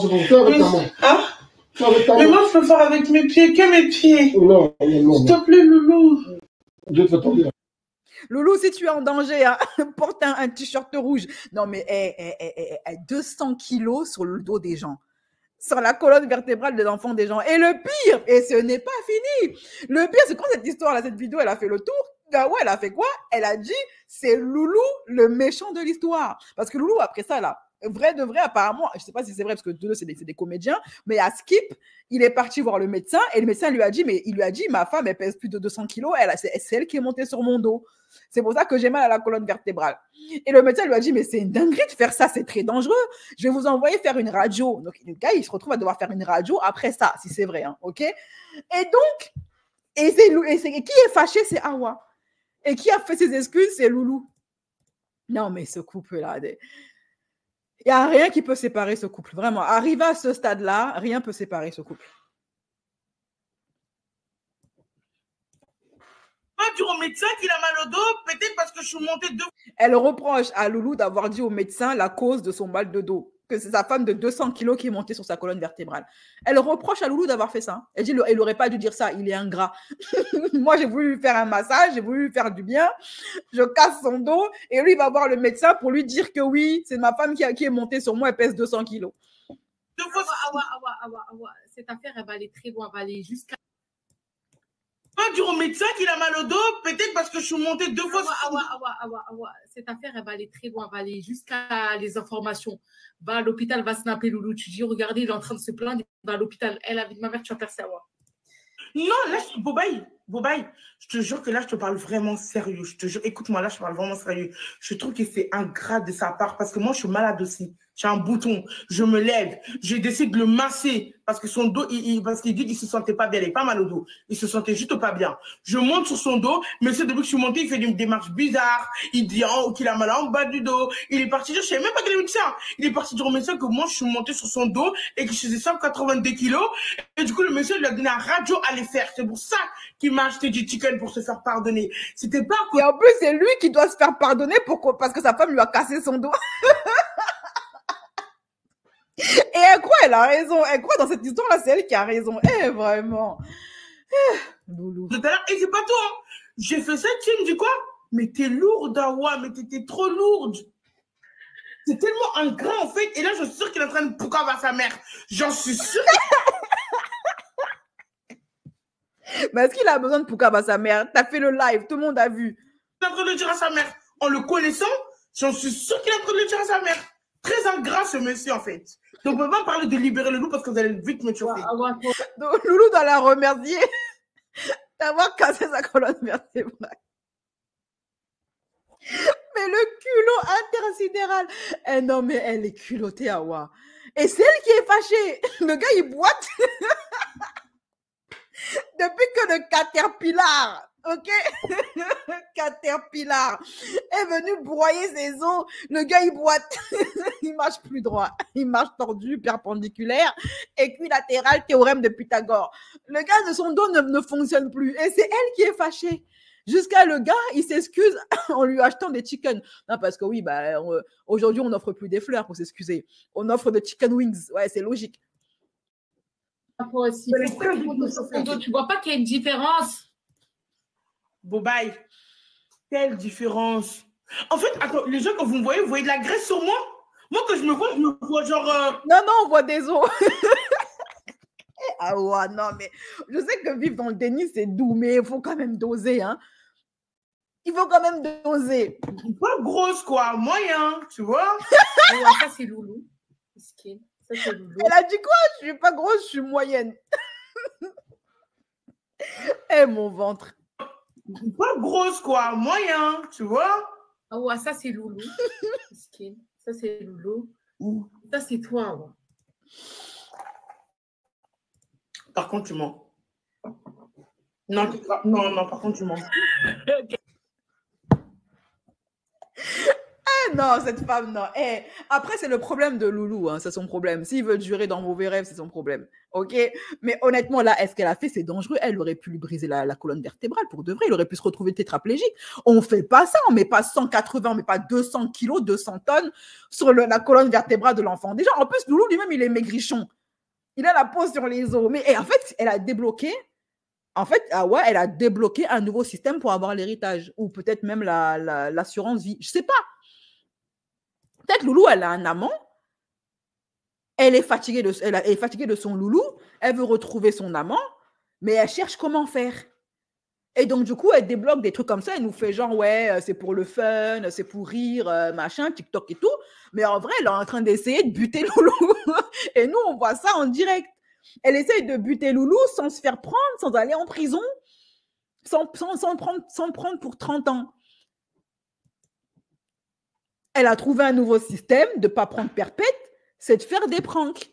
Fais avec ta main. Hein? Mais moi, je peux faire avec mes pieds, que mes pieds. Non. S'il te plaît, Loulou. Je te fais tomber. Loulou, si tu es en danger, hein, porte un t-shirt rouge. Non, mais 200 kilos sur le dos des gens. Sur la colonne vertébrale des enfants des gens. Et le pire, et ce n'est pas fini. Le pire, c'est quand cette histoire-là, cette vidéo, elle a fait le tour. Ouais, elle a fait quoi? Elle a dit, c'est Loulou le méchant de l'histoire. Parce que Loulou, après ça, là, vrai de vrai, apparemment, je ne sais pas si c'est vrai, parce que deux, c'est des comédiens, mais à Skip, il est parti voir le médecin, et le médecin lui a dit, ma femme, elle pèse plus de 200 kilos, c'est elle qui est montée sur mon dos. C'est pour ça que j'ai mal à la colonne vertébrale. Et le médecin lui a dit, mais c'est une dinguerie de faire ça, c'est très dangereux. Je vais vous envoyer faire une radio. Donc, le gars, il se retrouve à devoir faire une radio après ça, si c'est vrai, hein, ok? Et donc, qui est fâché, c'est Awa. Et qui a fait ses excuses? C'est Loulou. Non, mais ce couple-là, il n'y a rien qui peut séparer ce couple. Vraiment, arrivé à ce stade-là, rien ne peut séparer ce couple. Dire au médecin qu'il a mal au dos, peut-être parce que je suis montée 2 fois. Elle reproche à Loulou d'avoir dit au médecin la cause de son mal de dos, que c'est sa femme de 200 kilos qui est montée sur sa colonne vertébrale. Elle reproche à Loulou d'avoir fait ça. Elle dit il n'aurait pas dû dire ça, il est ingrat. Moi, j'ai voulu lui faire un massage, j'ai voulu lui faire du bien, je casse son dos, et lui, il va voir le médecin pour lui dire que oui, c'est ma femme qui est montée sur moi, elle pèse 200 kilos. Cette affaire, elle va aller très loin, elle va aller jusqu'à... Dire au médecin qu'il a mal au dos, peut-être parce que je suis montée 2 fois. Cette affaire, elle va aller très loin, elle va aller jusqu'à les informations. Va à l'hôpital, va snapper Loulou. Tu dis, regardez, il est en train de se plaindre, il va à l'hôpital. Elle, la vie de ma mère, tu vas faire savoir. Non, là, Bobaï, je te jure que là, je te parle vraiment sérieux. Je te jure, écoute-moi, là, je parle vraiment sérieux. Je trouve que c'est ingrat de sa part parce que moi, je suis malade aussi. J'ai un bouton, je me lève, je décide de le masser parce que son dos, parce qu'il dit qu'il ne se sentait pas bien, il n'est pas mal au dos, il se sentait juste pas bien. Je monte sur son dos, mais depuis que je suis montée, il fait une démarche bizarre, il dit qu'il a mal en bas du dos, il est parti dire, je ne savais même pas qu'il est médecin, il est parti dire au médecin que moi je suis montée sur son dos et que je faisais 182 kilos, et du coup le médecin lui a donné un radio à les faire, c'est pour ça qu'il m'a acheté du chicken pour se faire pardonner. C'était pas... Et en plus, c'est lui qui doit se faire pardonner parce que sa femme lui a cassé son dos. Et elle croit, elle a raison. Elle croit dans cette histoire-là, c'est elle qui a raison. Eh, vraiment. Loulou. Tout à l'heure, et c'est pas toi. Hein. J'ai fait ça, tu me dis quoi? Mais t'es lourde, Awa, mais t'étais trop lourde. C'est tellement ingrat, en fait. Et là, je suis sûre qu'il est en train de poucave à sa mère. J'en suis sûre. Mais est-ce qu'il a besoin de poucave à sa mère? T'as fait le live, tout le monde a vu. Il est en train de le dire à sa mère. En le connaissant, j'en suis sûre qu'il est en train de le dire à sa mère. Très ingrat, ce monsieur, en fait. Donc, on ne peut pas parler de libérer le loup parce que vous allez vite me chauffer. Donc, Loulou doit la remercier d'avoir cassé sa colonne vertébrale. Mais le culot intersidéral. Eh non, mais elle est culottée, Awa. Et c'est elle qui est fâchée. Le gars, il boite. Depuis que le Caterpillar, ok, Caterpillar est venu broyer ses os, le gars il boite, il marche plus droit, il marche tordu, perpendiculaire, équilatéral, théorème de Pythagore. Le gars de son dos ne fonctionne plus et c'est elle qui est fâchée. Jusqu'à le gars, il s'excuse en lui achetant des chicken. Non, parce que oui, bah, aujourd'hui on n'offre plus des fleurs pour s'excuser. On offre des chicken wings, ouais, c'est logique. Tu vois pas qu'il y a une différence? Bobaï, quelle différence? En fait, attends, les gens, quand vous voyez de la graisse sur moi? Moi, quand je me vois genre... Non, on voit des os. Ah ouais, non, mais je sais que vivre dans le déni, c'est doux, mais il faut quand même doser, hein. Il faut quand même doser. Pas grosse, quoi, moyen, tu vois. Ça, c'est Loulou. Elle a dit quoi? Je suis pas grosse, je suis moyenne. Eh, mon ventre. Pas grosse, quoi, moyen, tu vois. Ah ouais, ça, c'est Loulou. Ça, c'est Loulou. Ça, c'est toi, ouais. Par contre, tu mens. Non, par contre, tu mens. Non, cette femme, non. Après, c'est le problème de Loulou, hein, c'est son problème. S'il veut durer dans mauvais rêves, c'est son problème. Ok? Mais honnêtement, là, est-ce qu'elle a fait? C'est dangereux. Elle aurait pu lui briser la colonne vertébrale pour de vrai. Il aurait pu se retrouver tétraplégique. On ne fait pas ça. On ne met pas 180, on ne met pas 200 kilos, 200 tonnes sur la colonne vertébrale de l'enfant. Déjà, en plus, Loulou lui-même, il est maigrichon. Il a la peau sur les os. Mais en fait, elle a débloqué. En fait, ouais, elle a débloqué un nouveau système pour avoir l'héritage. Ou peut-être même l'assurance vie. Je ne sais pas. Peut-être Loulou, elle a un amant. Elle est fatiguée de son Loulou. Elle veut retrouver son amant. Mais elle cherche comment faire. Et donc, du coup, elle débloque des trucs comme ça. Elle nous fait genre, ouais, c'est pour le fun, c'est pour rire, machin, TikTok et tout. Mais en vrai, elle est en train d'essayer de buter Loulou. Et nous, on voit ça en direct. Elle essaye de buter Loulou sans se faire prendre, sans aller en prison, sans prendre pour 30 ans. Elle a trouvé un nouveau système de ne pas prendre perpète, c'est de faire des pranks.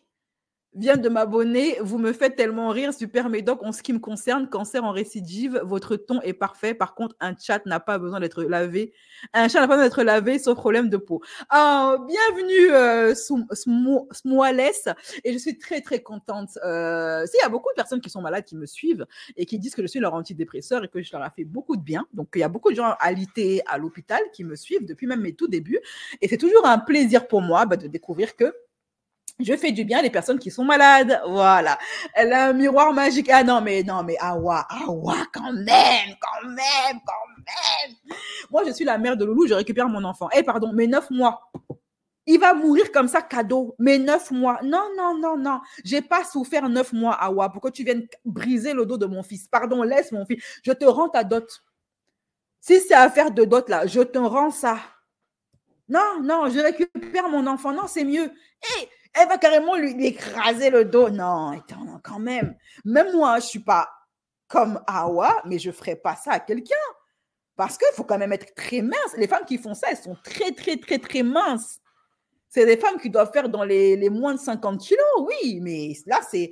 vient de m'abonner. Vous me faites tellement rire. Super Médoc, en ce qui me concerne, cancer en récidive, votre ton est parfait. Par contre, un chat n'a pas besoin d'être lavé. Un chat n'a pas besoin d'être lavé, sauf problème de peau. Bienvenue, Smoales. Et je suis très, très contente. Il y a beaucoup de personnes qui sont malades qui me suivent et qui disent que je suis leur antidépresseur et que je leur ai fait beaucoup de bien. Donc, il y a beaucoup de gens alités à l'hôpital qui me suivent depuis même mes tout débuts. Et c'est toujours un plaisir pour moi de découvrir que je fais du bien à des personnes qui sont malades. Voilà. Elle a un miroir magique. Ah non, mais Awa, quand même. Moi, je suis la mère de Loulou, je récupère mon enfant. Pardon, mais 9 mois. Il va mourir comme ça, cadeau. Mais 9 mois. Non. J'ai pas souffert 9 mois, Awa, pour que tu viennes briser le dos de mon fils. Pardon, laisse mon fils. Je te rends ta dot. Si c'est affaire de dot, là, je te rends ça. Non, je récupère mon enfant. Non, c'est mieux. Elle va carrément lui écraser le dos. Non, attends, quand même. Même moi, je ne suis pas comme Awa, mais je ne ferai pas ça à quelqu'un. Parce qu'il faut quand même être très mince. Les femmes qui font ça, elles sont très, très, très, très minces. C'est des femmes qui doivent faire dans les moins de 50 kilos, oui. Mais là, il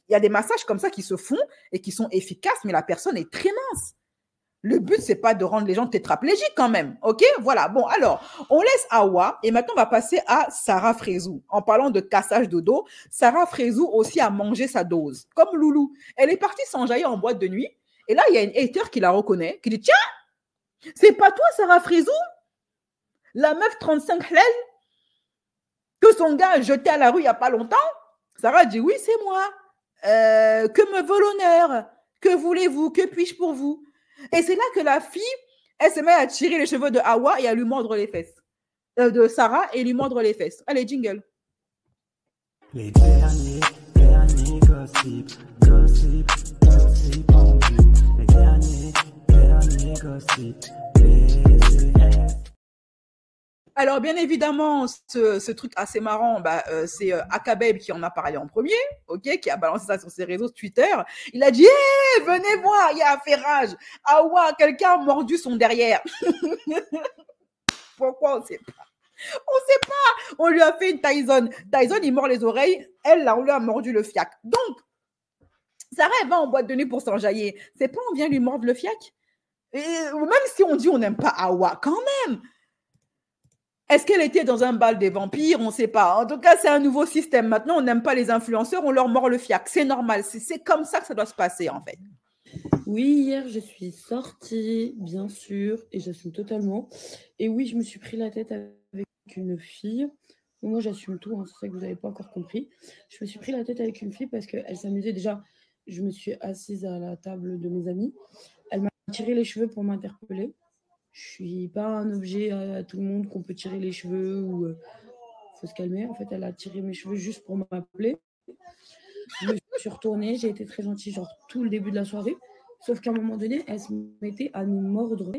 y a des massages comme ça qui se font et qui sont efficaces, mais la personne est très mince. Le but, c'est pas de rendre les gens tétraplégiques quand même, ok? Voilà, bon, alors, on laisse Awa et maintenant, on va passer à Sarah Frézou. En parlant de cassage de dos, Sarah Frézou aussi a mangé sa dose, comme Loulou. Elle est partie s'enjailler en boîte de nuit et là, il y a une hater qui la reconnaît, qui dit, tiens, c'est pas toi, Sarah Frézou? La meuf 35 hlel que son gars a jeté à la rue il y a pas longtemps? Sarah dit, oui, c'est moi. Que me vaut l'honneur? Que voulez-vous? Que puis-je pour vous? Et c'est là que la fille, elle se met à tirer les cheveux de Awa et à lui mordre les fesses. De Sarah et lui mordre les fesses. Allez, jingle. Les derniers gossip en vue. Les derniers gossip. Alors, bien évidemment, ce truc assez marrant, c'est Akababe qui en a parlé en premier, ok, qui a balancé ça sur ses réseaux Twitter. Il a dit, venez voir, il y a affaire rage. Awa, quelqu'un a mordu son derrière. Pourquoi on ne sait pas? On ne sait pas. On lui a fait une Tyson. Tyson, il mord les oreilles. Elle, là, on lui a mordu le fiac. Donc, Sarah, elle va en boîte de nuit pour s'enjailler. C'est pas on vient lui mordre le fiac? Et même si on dit on n'aime pas Awa, quand même. Est-ce qu'elle était dans un bal des vampires? On ne sait pas. En tout cas, c'est un nouveau système. Maintenant, on n'aime pas les influenceurs, on leur mord le fiac. C'est normal. C'est comme ça que ça doit se passer, en fait. Oui, hier, je suis sortie, bien sûr, et j'assume totalement. Et oui, je me suis pris la tête avec une fille. Moi, j'assume tout, hein, c'est ça que vous n'avez pas encore compris. Je me suis pris la tête avec une fille parce qu'elle s'amusait déjà. Je me suis assise à la table de mes amis. Elle m'a tiré les cheveux pour m'interpeller. Je suis pas un objet à tout le monde qu'on peut tirer les cheveux ou faut se calmer. En fait, elle a tiré mes cheveux juste pour m'appeler. Je me suis retournée, j'ai été très gentille, genre tout le début de la soirée. Sauf qu'à un moment donné, elle se mettait à nous mordre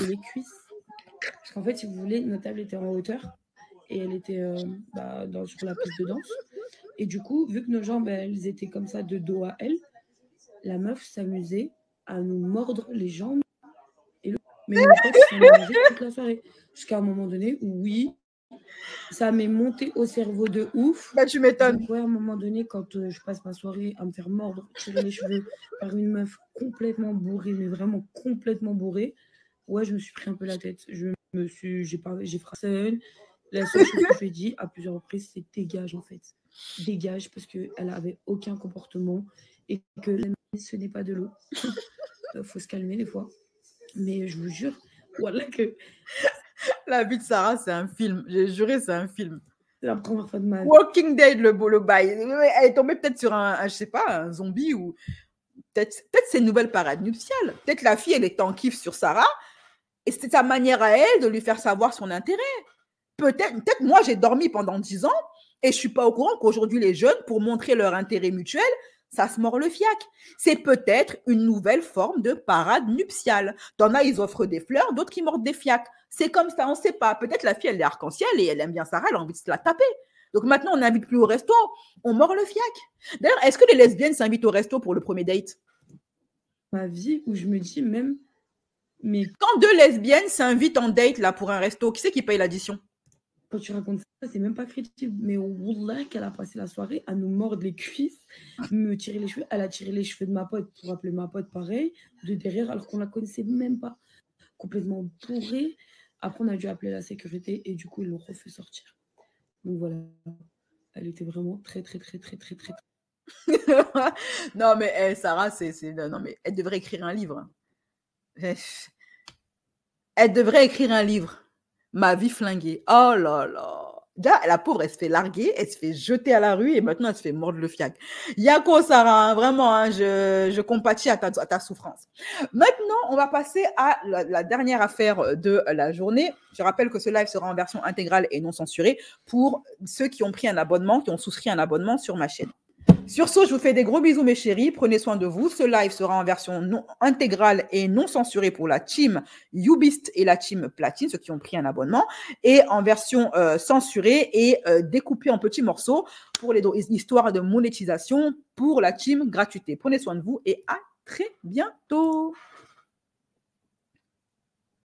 les cuisses. Parce qu'en fait, si vous voulez, notre table était en hauteur et elle était sur la piste de danse. Et du coup, vu que nos jambes, elles étaient comme ça de dos à elle, la meuf s'amusait à nous mordre les jambes. Mais mon pote s'en mangeait toute la soirée. Jusqu'à un moment donné où, oui, ça m'est monté au cerveau de ouf. Tu m'étonnes. Donc, ouais, à un moment donné, quand je passe ma soirée à me faire mordre, tirer les cheveux par une meuf complètement bourrée, mais vraiment complètement bourrée, ouais, je me suis pris un peu la tête. J'ai frappé. La seule chose que j'ai dit à plusieurs reprises, c'est dégage, en fait. Dégage, parce qu'elle n'avait aucun comportement et que la ce n'est pas de l'eau. Faut se calmer des fois. Mais je vous jure, voilà que... La vie de Sarah, c'est un film. J'ai juré, c'est un film. C'est la première fois de ma vie. Walking Dead, le bail. Elle est tombée peut-être sur je sais pas, un zombie ou... Peut-être c'est une nouvelle parade nuptiale. Peut-être la fille, elle est en kiff sur Sarah et c'est sa manière à elle de lui faire savoir son intérêt. Peut-être moi, j'ai dormi pendant 10 ans et je ne suis pas au courant qu'aujourd'hui, les jeunes, pour montrer leur intérêt mutuel, ça se mord le fiac. C'est peut-être une nouvelle forme de parade nuptiale. T'en as, ils offrent des fleurs, d'autres qui mordent des fiacs. C'est comme ça, on ne sait pas. Peut-être la fille, elle est arc-en-ciel et elle aime bien Sarah, elle a envie de se la taper. Donc maintenant, on n'invite plus au resto, on mord le fiac. D'ailleurs, est-ce que les lesbiennes s'invitent au resto pour le premier date? Ma vie, où je me dis même... Mais quand 2 lesbiennes s'invitent en date là, pour un resto, qui c'est qui paye l'addition? quand tu racontes ça, c'est même pas crédible. Mais wallah qu'elle a passé la soirée à nous mordre les cuisses, me tirer les cheveux. Elle a tiré les cheveux de ma pote pour appeler ma pote pareil, de derrière, alors qu'on la connaissait même pas. Complètement bourrée. Après, on a dû appeler la sécurité et du coup, ils l'ont refait sortir. Donc voilà. Elle était vraiment très. Non, mais Sarah, non, mais elle devrait écrire un livre. Elle devrait écrire un livre. Ma vie flinguée. Oh là là. Déjà, la pauvre, elle se fait larguer, elle se fait jeter à la rue et maintenant, elle se fait mordre le fiac. Yako, Sarah, hein, vraiment, hein, je compatis à ta souffrance. Maintenant, on va passer à la dernière affaire de la journée. Je rappelle que ce live sera en version intégrale et non censurée pour ceux qui ont pris un abonnement, qui ont souscrit un abonnement sur ma chaîne. Sur ce, je vous fais des gros bisous, mes chéris. Prenez soin de vous. Ce live sera en version non intégrale et non censurée pour la team Ubist et la team Platine, ceux qui ont pris un abonnement, et en version censurée et découpée en petits morceaux pour les histoires de monétisation pour la team gratuité. Prenez soin de vous et à très bientôt.